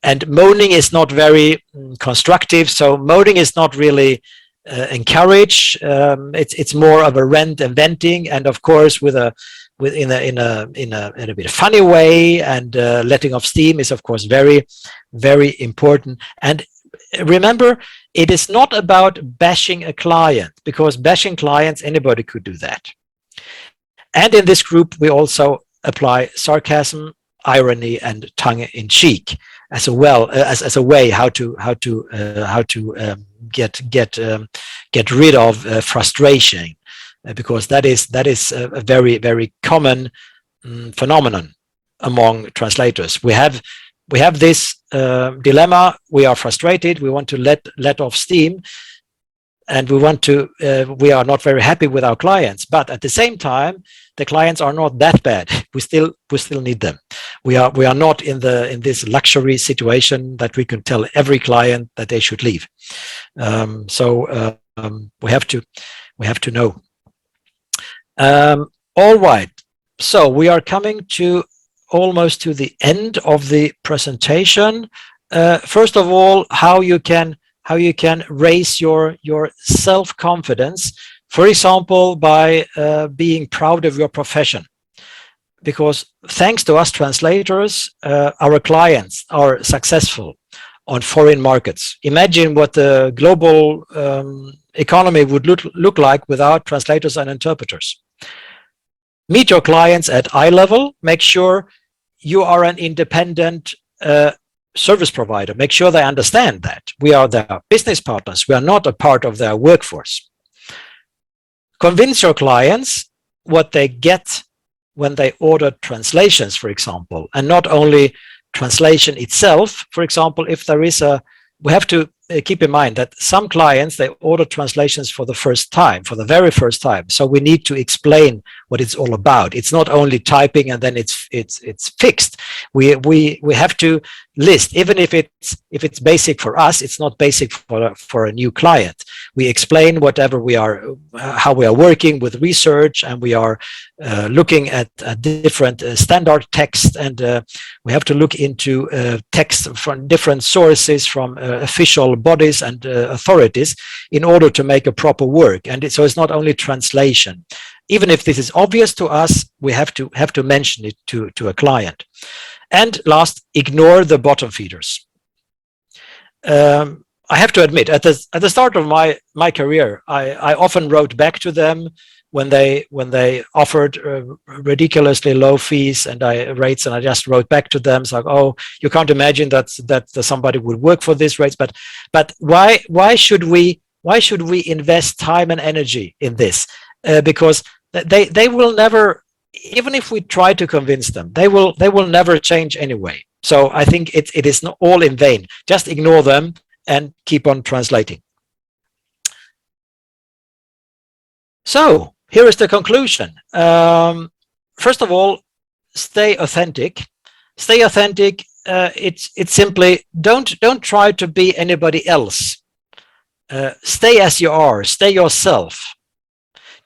S2: And moaning is not very constructive, so moaning is not really encouraged. It's more of a rent and venting, and of course in a bit of funny way. And letting off steam is, of course, very, very important. And remember, it is not about bashing a client, because bashing clients, anybody could do that. And in this group, we also apply sarcasm, irony, and tongue-in-cheek as as a way how to get rid of frustration, because that is a very, very common phenomenon among translators. We have this dilemma. We are frustrated. We want to let off steam, and we are not very happy with our clients. But at the same time, the clients are not that bad. We still need them. We are not in this luxury situation that we can tell every client that they should leave. So we have to know. All right. So we are coming to almost to the end of the presentation. First of all, how you can raise your self-confidence, for example, by being proud of your profession. Because thanks to us translators, our clients are successful on foreign markets. Imagine what the global economy would look like without translators and interpreters. Meet your clients at eye level. Make sure you are an independent service provider. Make sure they understand that we are their business partners. We are not a part of their workforce. Convince your clients what they get when they order translations, for example, and not only translation itself. For example, if there is we have to keep in mind that some clients, they order translations for the first time, for the very first time. So we need to explain what it's all about. It's not only typing and then it's fixed. We have to list, even if it's basic for us, it's not basic for a new client. We explain whatever we are, how we are working with research, and we are looking at different standard text, and we have to look into text from different sources, from official bodies and authorities, in order to make a proper work. And so it's not only translation. Even if this is obvious to us, we have to mention it to a client. And last, ignore the bottom feeders. I have to admit, at the start of my career, I often wrote back to them when they offered ridiculously low fees and rates, and I just wrote back to them. It's like, oh, you can't imagine that somebody would work for these rates, but why should we invest time and energy in this? Because they will never, even if we try to convince them, they will never change anyway. So I think it is not all in vain. Just ignore them and keep on translating. So here is the conclusion. First of all, stay authentic. Stay authentic. It's simply don't try to be anybody else. Stay as you are. Stay yourself.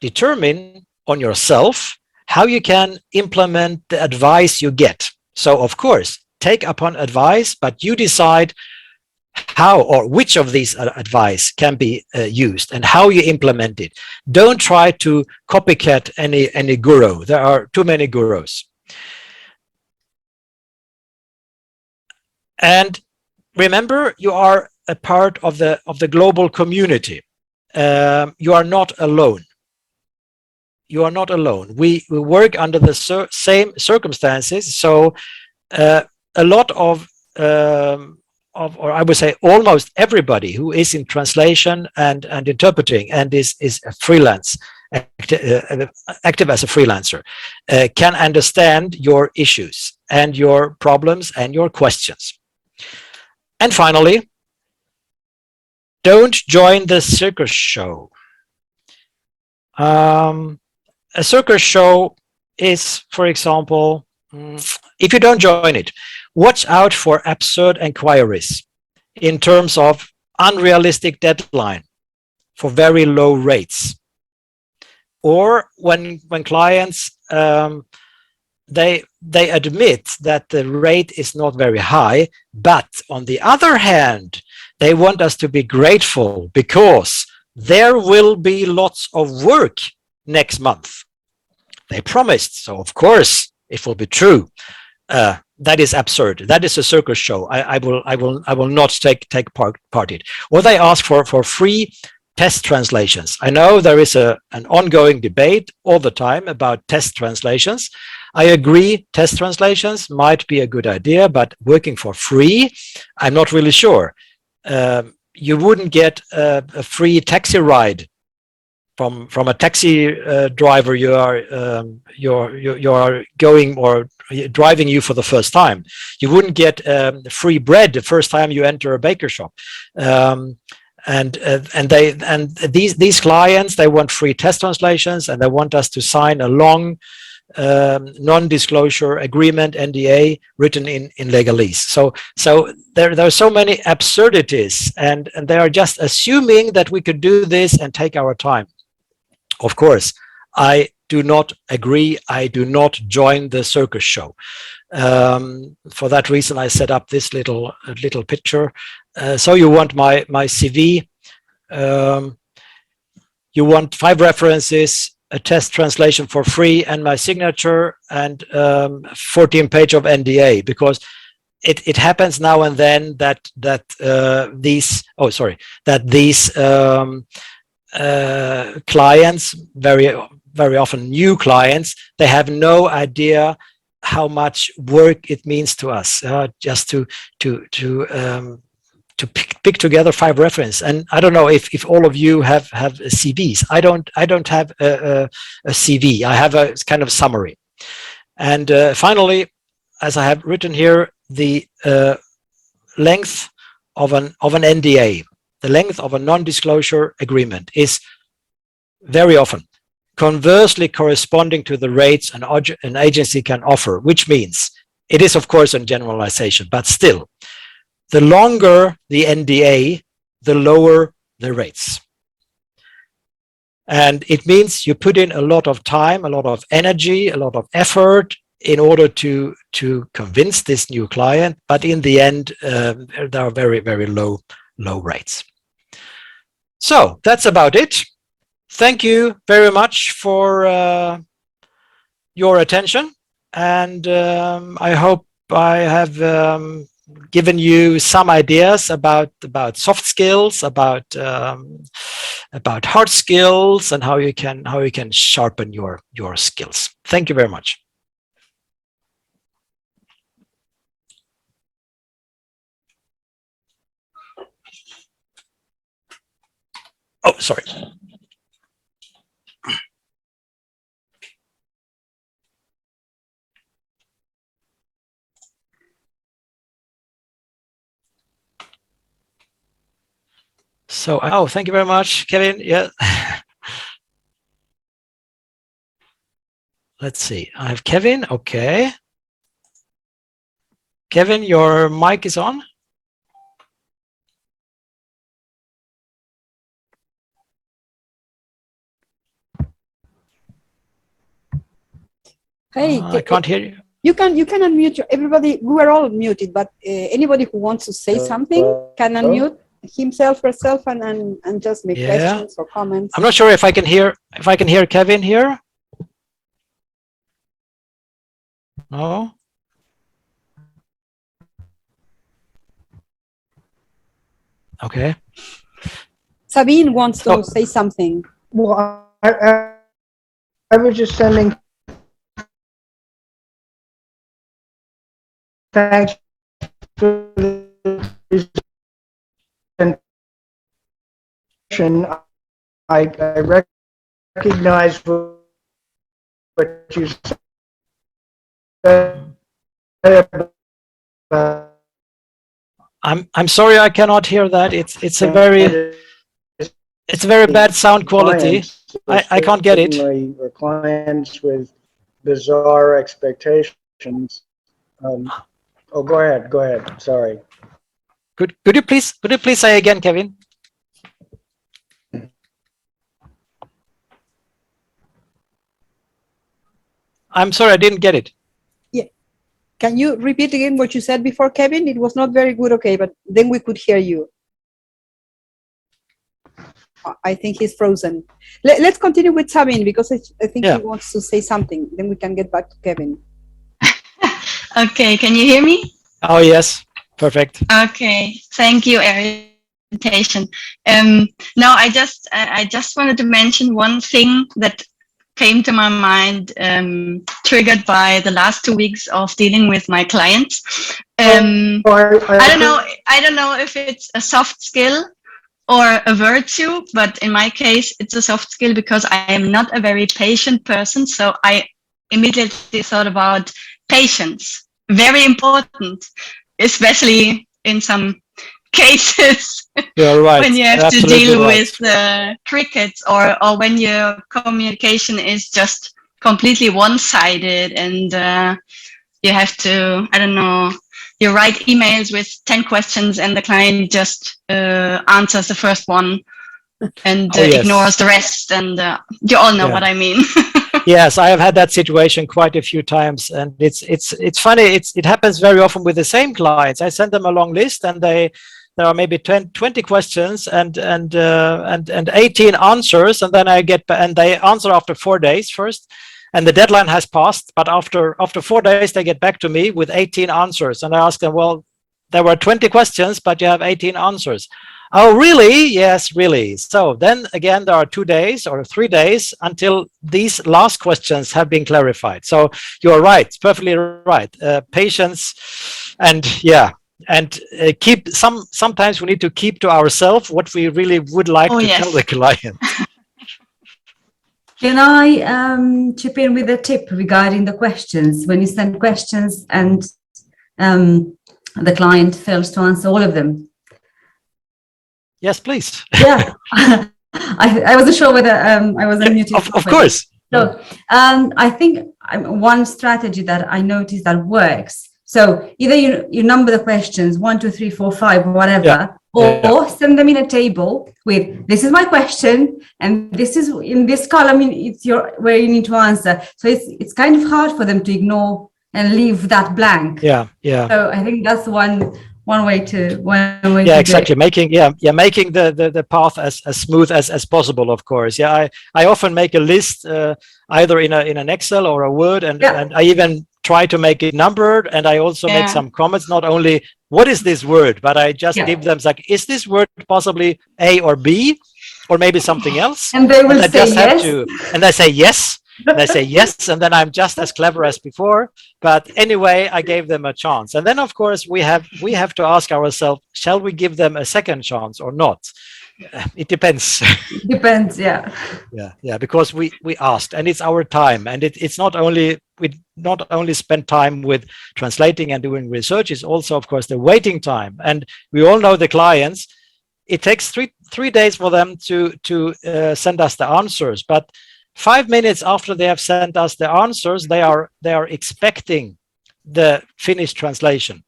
S2: Determine on yourself how you can implement the advice you get. So of course, take upon advice, but you decide how or which of these advice can be used and how you implement it. Don't try to copycat any guru. There are too many gurus. And remember, you are a part of the global community. You are not alone. You are not alone. We work under the same circumstances. So a lot of, or I would say almost everybody who is in translation and interpreting and is a freelance, active as a freelancer, can understand your issues and your problems and your questions. And finally, don't join the circus show. A circus show is, for example, if you don't join it, watch out for absurd inquiries in terms of unrealistic deadline for very low rates. Or when clients, they admit that the rate is not very high, but on the other hand, they want us to be grateful because there will be lots of work next month. They promised, so of course it will be true. That is absurd. That is a circus show. I will not take part in it. Or they ask for free test translations. I know there is an ongoing debate all the time about test translations. I agree, test translations might be a good idea, but working for free, I'm not really sure. You wouldn't get a free taxi ride from a taxi driver you are going or driving you for the first time. You wouldn't get free bread the first time you enter a baker shop. And these clients, they want free test translations, and they want us to sign a long non-disclosure agreement, NDA, written in legalese. So there are so many absurdities, and they are just assuming that we could do this and take our time. Of course, I do not agree. I do not join the circus show. For that reason, I set up this little picture. So you want my CV, you want 5 references, a test translation for free, and my signature, and 14-page of NDA, because it happens now and then that these clients, very often new clients, they have no idea how much work it means to us just to pick together 5 references. And I don't know if all of you have CVs. I don't have a CV. I have a kind of summary. And finally, as I have written here, the length of an NDA. the length of a non-disclosure agreement is very often conversely corresponding to the rates an agency can offer, which means it is, of course, a generalization, but still, the longer the NDA, the lower the rates. And it means you put in a lot of time, a lot of energy, a lot of effort in order to convince this new client, but in the end, there are very, very low rates. So that's about it. Thank you very much for your attention, and I hope I have given you some ideas about soft skills, about hard skills, and how you can sharpen your skills. Thank you very much. Oh, sorry. So, oh, thank you very much, Kevin. Yeah. Let's see. I have Kevin. Okay. Kevin, your mic is on.
S1: Hey,
S2: I can't hear you.
S1: You can unmute everybody. We were all muted, but anybody who wants to say something can unmute himself, herself, and just make questions or comments.
S2: I'm not sure if I can hear Kevin here. No. Okay.
S1: Sabine wants to say something.
S3: Well, I was just sending thanks for the presentation. I recognize what you said about
S2: I'm sorry, I cannot hear that. It's a very bad sound quality. I can't get it.
S3: Or clients with bizarre expectations. Oh, go ahead. Sorry.
S2: Could you please say again, Kevin? I'm sorry, I didn't get it.
S1: Yeah. Can you repeat again what you said before, Kevin? It was not very good, okay, but then we could hear you. I think he's frozen. Let's continue with Sabine, because I think he wants to say something. Then we can get back to Kevin.
S4: Okay, can you hear me?
S2: Oh, yes. Perfect.
S4: Okay, thank you, ERIK. No, I just wanted to mention one thing that came to my mind, triggered by the last 2 weeks of dealing with my clients. I don't know if it's a soft skill or a virtue, but in my case, it's a soft skill because I am not a very patient person. So I immediately thought about patience. Very important, especially in some cases.
S2: You're right.
S4: When you have
S2: Absolutely
S4: to deal
S2: right.
S4: with crickets, or when your communication is just completely one-sided, and you have to, I don't know, you write emails with 10 questions and the client just answers the first one and ignores the rest, and you all know what I mean.
S2: Yes, I have had that situation quite a few times, and it's funny. It happens very often with the same clients. I send them a long list, and there are maybe 20 questions and 18 answers, and then they answer after 4 days first, and the deadline has passed. But after 4 days, they get back to me with 18 answers, and I ask them, well, there were 20 questions, but you have 18 answers. Oh, really? Yes, really. So then again, there are 2 days or 3 days until these last questions have been clarified. So you're right, perfectly right. Patience, and sometimes we need to keep to ourselves what we really would like to tell the client.
S5: Can I chip in with a tip regarding the questions? When you send questions and the client fails to answer all of them,
S2: Yes, please.
S5: Yeah. I wasn't sure whether I was unmuted.
S2: Of course.
S5: So I think one strategy that I noticed that works. So either you number the questions 1, 2, 3, 4, 5, whatever, or send them in a table with this is my question and this is in this column. It's where you need to answer. So it's kind of hard for them to ignore and leave that blank.
S2: Yeah.
S5: So I think that's one way to
S2: exactly. Making the path as smooth as possible, of course. I often make a list either in an Excel or a Word, and I even try to make it numbered, and I also make some comments, not only what is this word, but I just give them like, is this word possibly A or B or maybe something else?
S5: And they will say yes.
S2: And they say yes. And I say yes, and then I'm just as clever as before. But anyway, I gave them a chance. And then, of course, we have to ask ourselves, shall we give them a second chance or not? It depends.
S5: Depends, yeah.
S2: Yeah, because we asked, and it's our time, and it's not only we not only spend time with translating and doing research, it's also, of course, the waiting time. And we all know the clients. It takes three days for them to send us the answers, but 5 minutes after they have sent us the answers, they are expecting the finished translation,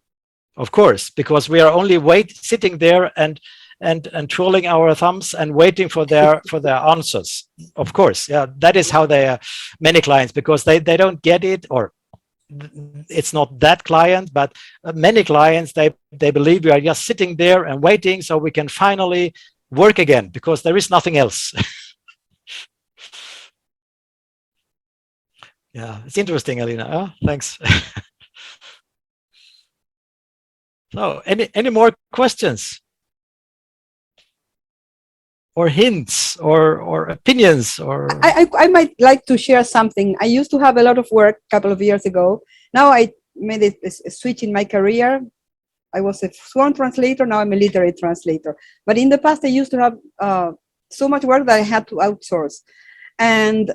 S2: of course, because we are only sitting there and twirling our thumbs and waiting for their answers. Of course, that is how they are. Many clients, because they don't get it, or it's not that client, but many clients they believe we are just sitting there and waiting so we can finally work again, because there is nothing else. Yeah, it's interesting, Alina. Oh, thanks. So, any more questions or hints or opinions? Or
S1: I might like to share something. I used to have a lot of work a couple of years ago. Now I made a switch in my career. I was a sworn translator. Now I'm a literary translator. But in the past, I used to have so much work that I had to outsource. And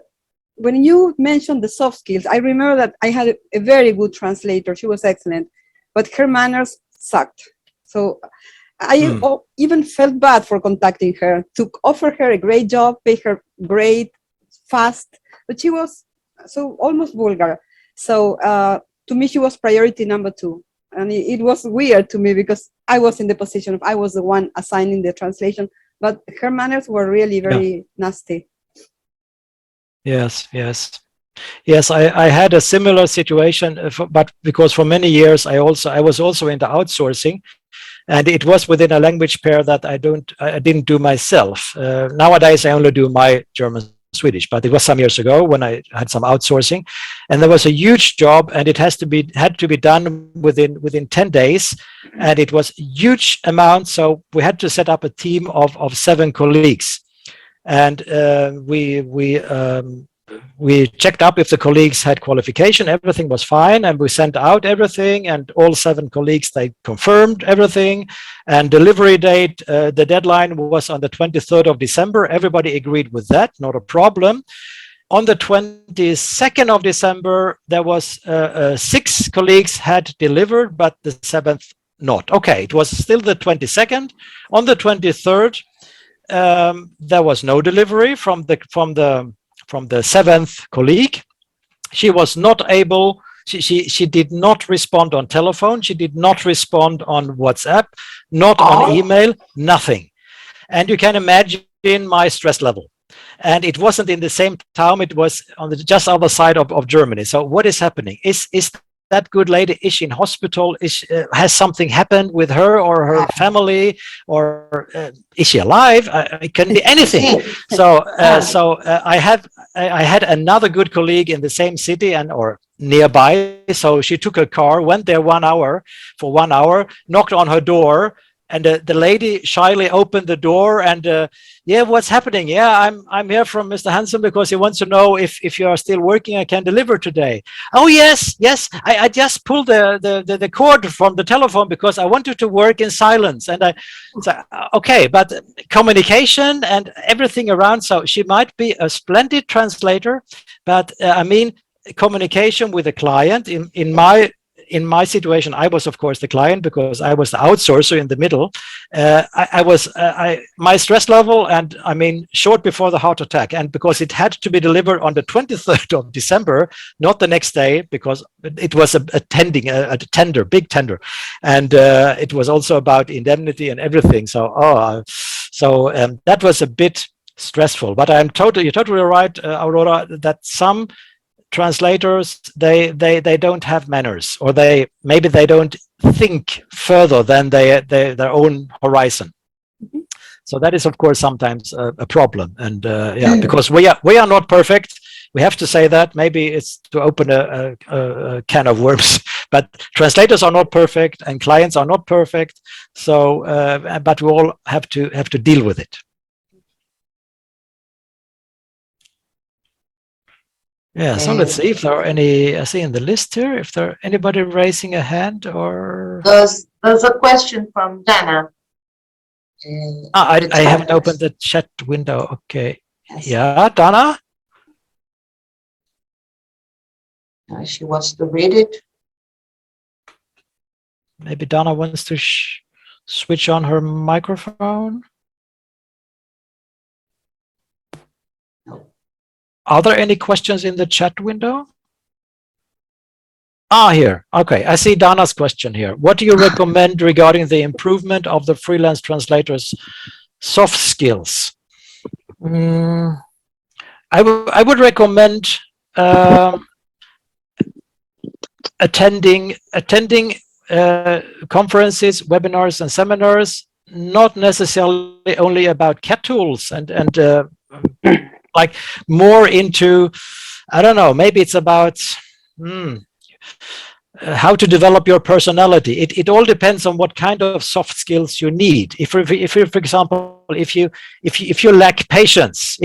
S1: when you mentioned the soft skills, I remember that I had a very good translator. She was excellent, but her manners sucked. So I even felt bad for contacting her, to offer her a great job, pay her great, fast, but she was so almost vulgar. So to me, she was priority number 2. And it was weird to me, because I was in the position of, I was the one assigning the translation, but her manners were really very nasty.
S2: Yes. I had a similar situation, but because for many years I was also into outsourcing, and it was within a language pair that I didn't do myself. Nowadays I only do my German Swedish, but it was some years ago when I had some outsourcing, and there was a huge job, and it had to be done within 10 days, and it was huge amount. So we had to set up a team of 7 colleagues. And we checked up if the colleagues had qualification. Everything was fine, and we sent out everything, and all 7 colleagues, they confirmed everything. And delivery date, the deadline was on the 23rd of December. Everybody agreed with that, not a problem. On the 22nd of December, there was 6 colleagues had delivered, but the 7th not. Okay, it was still the 22nd. On the 23rd, there was no delivery from the 7th colleague. She was not able. She did not respond on telephone. She did not respond on WhatsApp, not on email, nothing. And you can imagine my stress level. And it wasn't in the same town. It was on the just other side of Germany. So what is happening? Is that good lady, is she in hospital? Has something happened with her or her family, or is she alive? It can be anything. So I had another good colleague in the same city or nearby. So she took a car, went there for 1 hour, knocked on her door, and the lady shyly opened the door and what's happening? I'm here from Mr. Hansson because he wants to know if you are still working. I can deliver today. Oh yes. I just pulled the cord from the telephone because I wanted to work in silence. And I said, okay, but communication and everything around. So she might be a splendid translator, but communication with a client in my in my situation, I was, of course, the client because I was the outsourcer in the middle. My stress level, and I mean, short before the heart attack, and because it had to be delivered on the 23rd of December, not the next day, because it was a tender, big tender, and it was also about indemnity and everything. So, that was a bit stressful. But you're totally right, Aurora, that some translators they don't have manners, or maybe they don't think further than their own horizon. So that is, of course, sometimes a problem. And because we are not perfect, we have to say that. Maybe it's to open a can of worms, but translators are not perfect and clients are not perfect. So but we all have to deal with it. Yeah, so let's see if there are any, I see in the list here, if there are anybody raising a hand or...
S6: There's a question from Dana.
S2: I haven't opened the chat window. Okay.
S6: Yes.
S2: Yeah, Dana?
S6: She wants to read it.
S2: Maybe Dana wants to switch on her microphone. Are there any questions in the chat window? Here. Okay, I see Dana's question here. What do you recommend regarding the improvement of the freelance translators' soft skills? I would recommend attending conferences, webinars, and seminars, not necessarily only about CAT tools and like more into, I don't know, maybe it's about how to develop your personality. It all depends on what kind of soft skills you need. If you, for example, if you lack patience,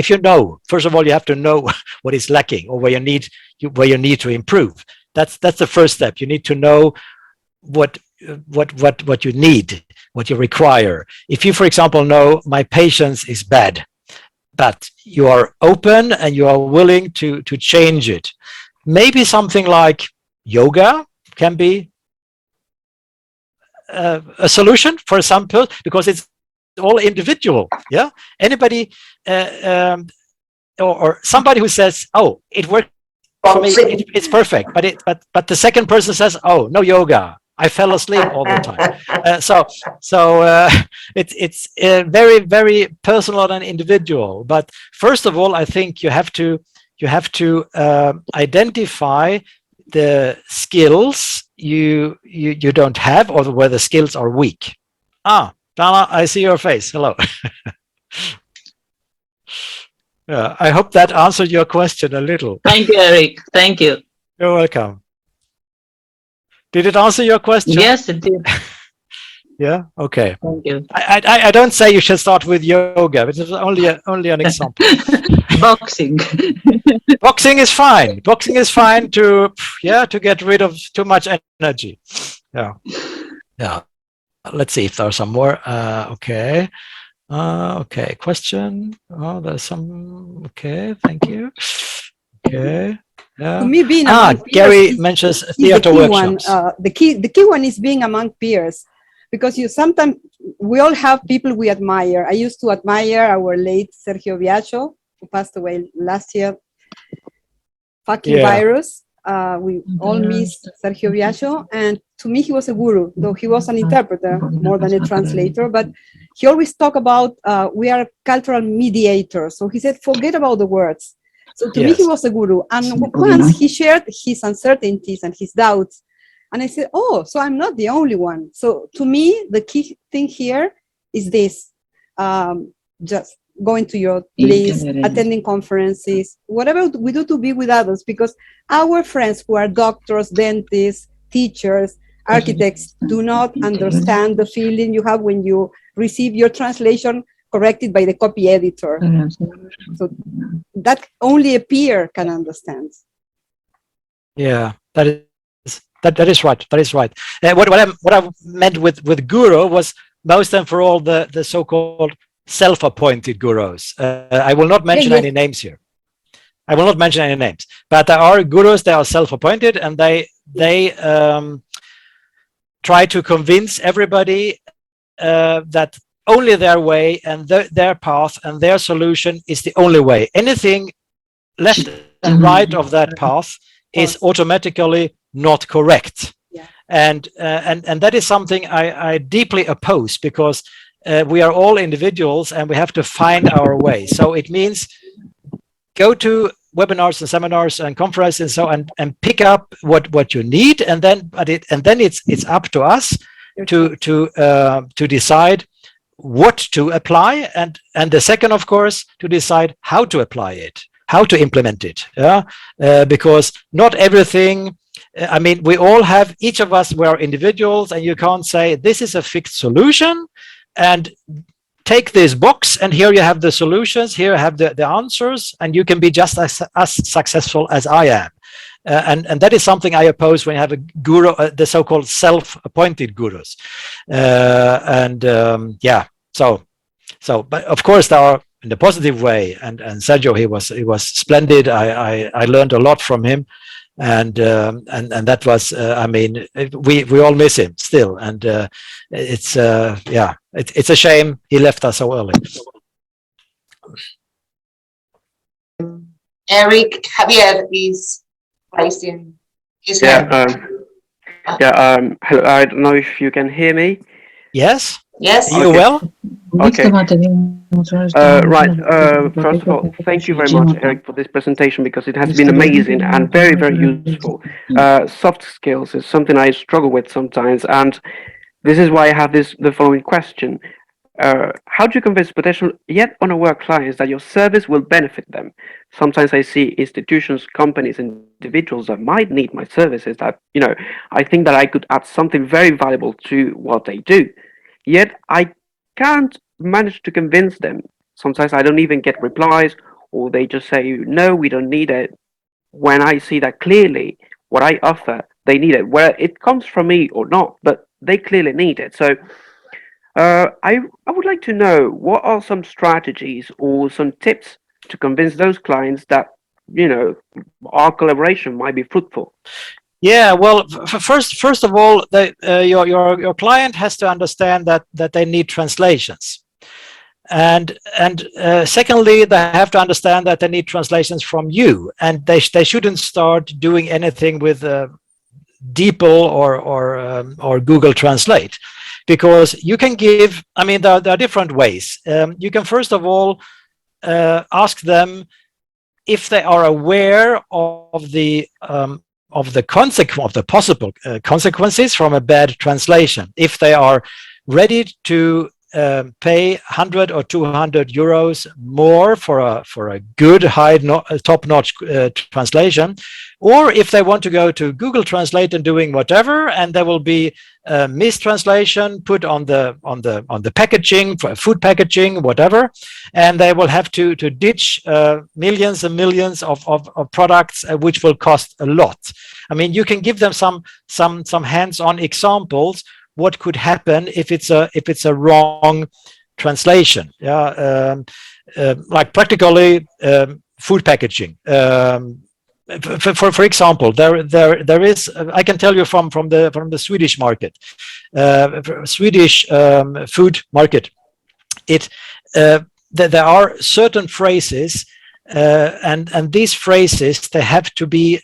S2: first of all, you have to know what is lacking or where you need to improve. That's the first step. You need to know what you need, what you require. If you, for example, know my patience is bad, but you are open and you are willing to change it, maybe something like yoga can be a solution for some people, because it's all individual. Yeah, anybody or somebody who says, "Oh, it works for me, it's perfect," but the second person says, "Oh, no yoga, I fell asleep all the time." It's very, very personal and individual. But first of all, I think you have to identify the skills you don't have, or where the skills are weak. Dana, I see your face. Hello. Yeah, I hope that answered your question a little.
S7: Thank you, Erik. Thank you.
S2: You're welcome. Did it answer your question?
S7: Yes, it did.
S2: Yeah. Okay.
S7: Thank you.
S2: I don't say you should start with yoga, but it's only an example.
S7: Boxing.
S2: Boxing is fine. Boxing is fine to get rid of too much energy. Yeah. Let's see if there are some more. Okay. Okay. Question. Oh, there's some. Okay. Thank you. Okay. Yeah.
S1: To me, being
S2: Gary mentions theater workshops.
S1: The key one is being among peers, because sometimes we all have people we admire. I used to admire our late Sergio Viacho, who passed away last year. Virus. We all miss Sergio Viacho, and to me he was a guru, though he was an interpreter more than a translator. But he always talked about we are cultural mediators. So he said, forget about the words. So to me, he was a guru. And once he shared his uncertainties and his doubts, and I said, oh, so I'm not the only one. So to me, the key thing here is this, just going to your place, attending conferences, whatever we do to be with others, because our friends who are doctors, dentists, teachers, architects do not understand the feeling you have when you receive your translation corrected by the copy editor. So that only a peer can understand.
S2: Yeah, that is right. That is right. What I meant with guru was most and for all the so-called self-appointed gurus. I will not mention any names here. I will not mention any names, but there are gurus that are self-appointed, and they try to convince everybody that only their way and their path and their solution is the only way. Anything left and right of that path is automatically not correct.
S1: Yeah.
S2: And that is something I deeply oppose, because we are all individuals and we have to find our way. So it means go to webinars and seminars and conferences and so and pick up what you need, and then it's up to us to decide what to apply, and the second, of course, to decide how to apply it, how to implement it. Because not everything, I mean, we all have, each of us, we are individuals, and you can't say this is a fixed solution and take this box and here you have the solutions, here you have the answers, and you can be just as successful as I am. And that is something I oppose when you have a guru, the so-called self-appointed gurus. So, but of course there are, in the positive way, and Sergio, he was splendid. I learned a lot from him, and that was, I mean, we all miss him still, and it's a shame he left us so early.
S6: Eric Javier is raising his hand.
S8: Hello, I don't know if you can hear me.
S2: Yes.
S6: Yes.
S2: You well?
S8: Okay. Right. First of all, thank you very much, Eric, for this presentation, because it has been amazing and very, very useful. Soft skills is something I struggle with sometimes, and this is why I have the following question. How do you convince potential yet unaware clients that your service will benefit them? Sometimes I see institutions, companies, individuals that might need my services that, you know, I think that I could add something very valuable to what they do. Yet I can't manage to convince them. Sometimes I don't even get replies, or they just say, no, we don't need it. When I see that clearly what I offer, they need it, whether it comes from me or not, but they clearly need it. So I would like to know, what are some strategies or some tips to convince those clients that, you know, our collaboration might be fruitful?
S2: Yeah, well, first of all, your client has to understand that they need translations, and secondly, they have to understand that they need translations from you, and they shouldn't start doing anything with DeepL or Google Translate, because you can give. I mean, there are different ways. You can first of all ask them if they are aware of the possible consequences from a bad translation. If they are ready to pay 100 or 200 euros more for a good top-notch translation, or if they want to go to Google Translate and doing whatever, and there will be a mistranslation put on the packaging, for food packaging, whatever, and they will have to ditch millions and millions of products, which will cost a lot. I mean, you can give them some hands-on examples what could happen if it's a wrong translation. Like practically food packaging. For example, there is, I can tell you from the Swedish market, Swedish food market. There are certain phrases, and these phrases, they have to be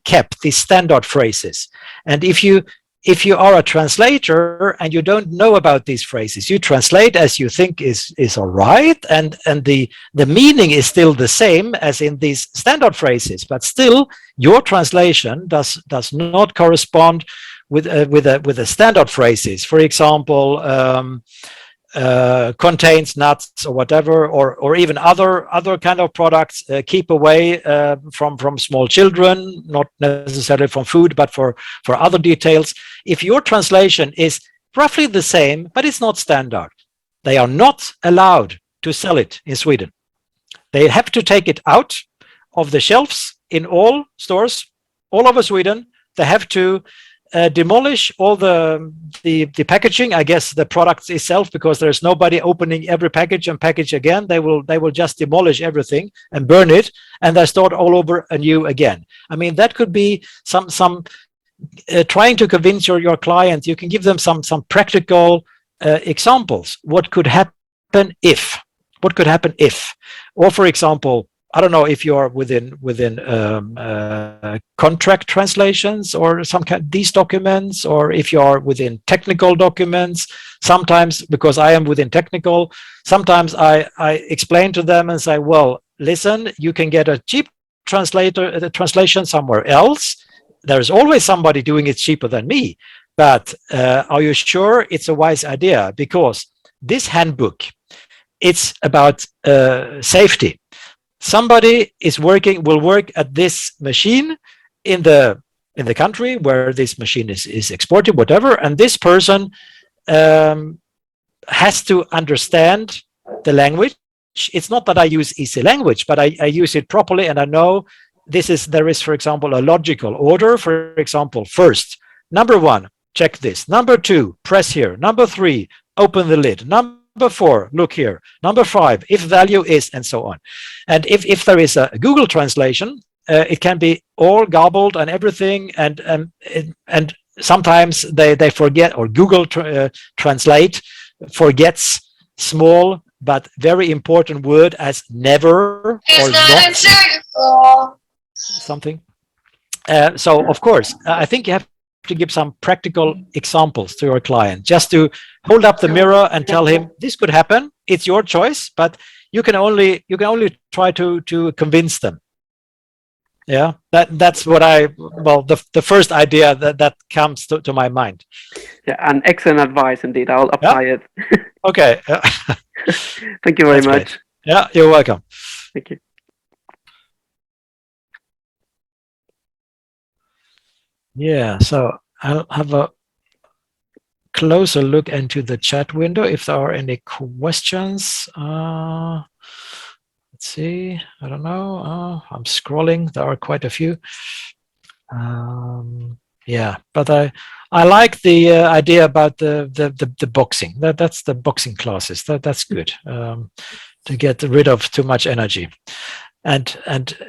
S2: kept, these standard phrases. And if you are a translator and you don't know about these phrases, you translate as you think is all right, and the meaning is still the same as in these standard phrases, but still your translation does not correspond with the standard phrases. For example, contains nuts or whatever, or even other kind of products. Keep away from small children, not necessarily from food, but for other details. If your translation is roughly the same, but it's not standard, they are not allowed to sell it in Sweden. They have to take it out of the shelves in all stores all over Sweden. They have to demolish all the packaging, I guess the product itself, because there's nobody opening every package and package again. They will just demolish everything and burn it, and they start all over anew again. I mean, that could be some trying to convince your client, you can give them some practical examples. What could happen if? What could happen if? Or for example, I don't know if you are within contract translations or some kind of these documents, or if you are within technical documents. Sometimes, because I am within technical, sometimes I explain to them and say, well, listen, you can get a cheap translation somewhere else. There's always somebody doing it cheaper than me. But are you sure it's a wise idea? Because this handbook, it's about safety. Somebody will work at this machine in the country where this machine is exported, whatever, and this person has to understand the language. It's not that I use easy language, but I use it properly, and I know there is, for example, a logical order. For example, first, number 1, check this. Number 2, press here. Number 3, open the lid. Number 4, look here. Number 5, if value is, and so on. And if there is a Google translation, it can be all garbled and everything, and sometimes they forget, or Google Translate forgets small but very important word as never or not something. So of course, I think you have to give some practical examples to your client, just to hold up the mirror and tell him this could happen. It's your choice, but you can only try to convince them. Yeah, that's what the first idea that comes to my mind.
S8: Yeah, and excellent advice indeed. I'll apply it.
S2: Okay.
S8: Thank you very much.
S2: Great. Yeah, you're welcome.
S8: Thank you.
S2: Yeah, so I'll have a closer look into the chat window if there are any questions. Let's see. I don't know. I'm scrolling. There are quite a few. Yeah, but I like the idea about the boxing. That's the boxing classes. That's good to get rid of too much energy, and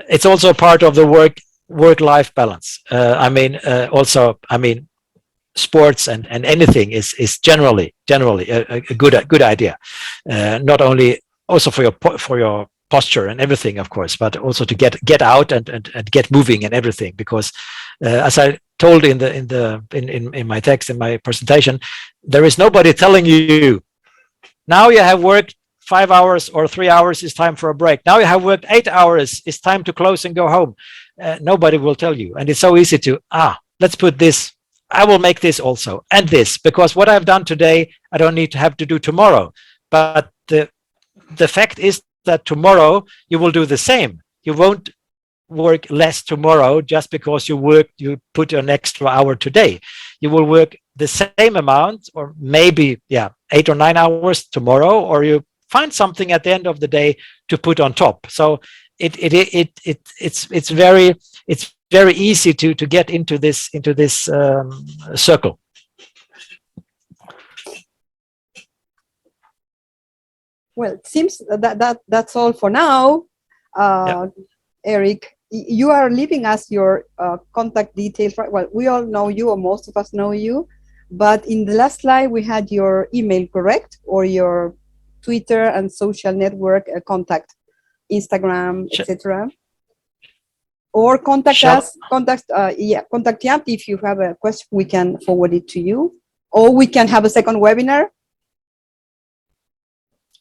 S2: it's also part of the work-life balance. Also, sports and anything is generally a good idea. Not only also for your posture and everything, of course, but also to get out and get moving and everything. Because as I told in my text, in my presentation, there is nobody telling you now you have worked 5 hours or 3 hours, it's time for a break. Now you have worked 8 hours, it's time to close and go home. Nobody will tell you. And it's so easy to, let's put this, I will make this also, and this, because what I've done today, I don't need to have to do tomorrow. But the fact is that tomorrow you will do the same. You won't work less tomorrow just because you put an extra hour today. You will work the same amount, or maybe 8 or 9 hours tomorrow, or you find something at the end of the day to put on top. So it's very easy to get into this circle.
S1: Well, it seems that's all for now. Erik, you are leaving us your contact details, right? Well, we all know you, or most of us know you, but in the last slide we had your email, correct? Or your Twitter and social network contact, Instagram, etc. Or contact us, contact Yapt. If you have a question, we can forward it to you, or we can have a second webinar.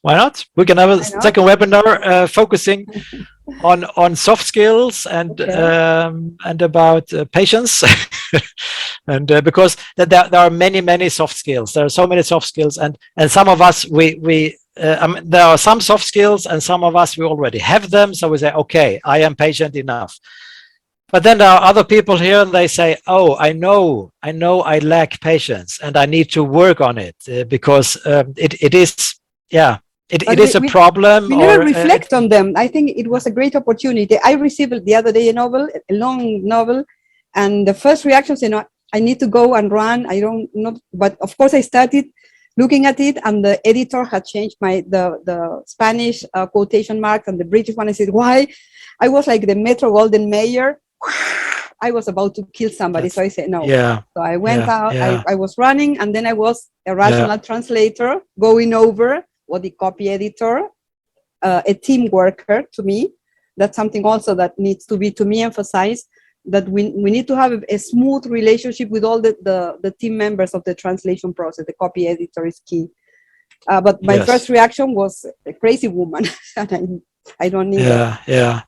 S2: Why not? We can have a second webinar focusing on soft skills and about patience, and because there are many soft skills. There are so many soft skills, and some of us there are some soft skills, and some of us we already have them. So we say, okay, I am patient enough. But then there are other people here, and they say, oh, I know I lack patience, and I need to work on it because it is. It is a problem.
S1: We never reflect on them. I think it was a great opportunity. I received the other day a long novel, and the first reaction was, I need to go and run. I don't know, but of course I started looking at it, and the editor had changed the Spanish quotation marks and the British one. I said, why? I was like the Metro Golden Mayor. I was about to kill somebody. So I said no.
S2: Yeah.
S1: So I went out,
S2: Yeah.
S1: I was running, and then I was a rational translator going over what the copy editor, a team worker to me. That's something also that needs to be, to me, emphasized, that we need to have a smooth relationship with all the team members of the translation process. The copy editor is key. But my first reaction was a crazy woman. And I don't need that.
S2: Yeah.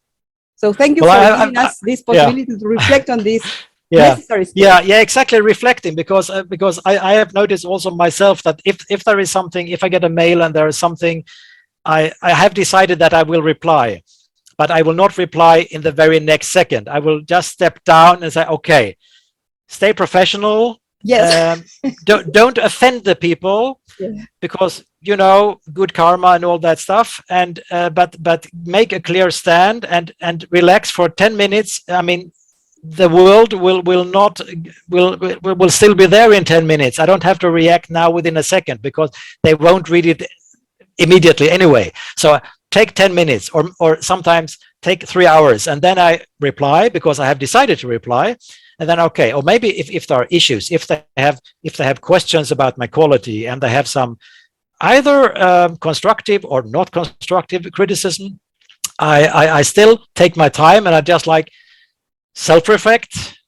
S1: So thank you for giving us this possibility to reflect on this necessary space.
S2: Yeah, exactly. Reflecting, because I have noticed also myself that if there is something, if I get a mail and there is something, I have decided that I will reply, but I will not reply in the very next second. I will just step down and say, okay, stay professional.
S1: Yes.
S2: Don't offend the people, because good karma and all that stuff. And but make a clear stand and relax for 10 minutes. I mean, the world will still be there in 10 minutes. I don't have to react now within a second, because they won't read it immediately anyway. So take 10 minutes, or sometimes take 3 hours, and then I reply, because I have decided to reply. And then, okay, or maybe if there are issues, if they have questions about my quality, and they have some either constructive or not constructive criticism, I still take my time, and I just self-reflect,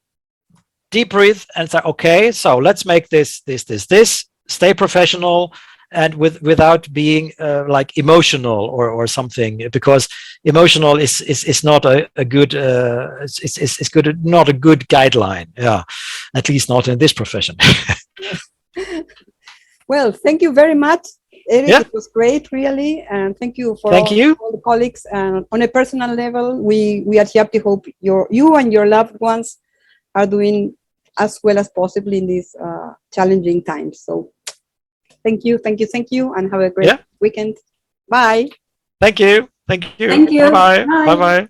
S2: deep breathe, and say, okay, so let's make this, stay professional, and without being emotional or something, because emotional is not a good it's good, not a good guideline. Yeah, at least not in this profession.
S1: Well, thank you very much, Eric. It was great, really, and thank you for all the colleagues. And on a personal level, we at YAPTI hope you and your loved ones are doing as well as possible in these challenging times. So thank you, and have a great weekend. Bye.
S2: Thank you.
S5: Thank you.
S2: Bye.
S5: Bye.
S2: Bye.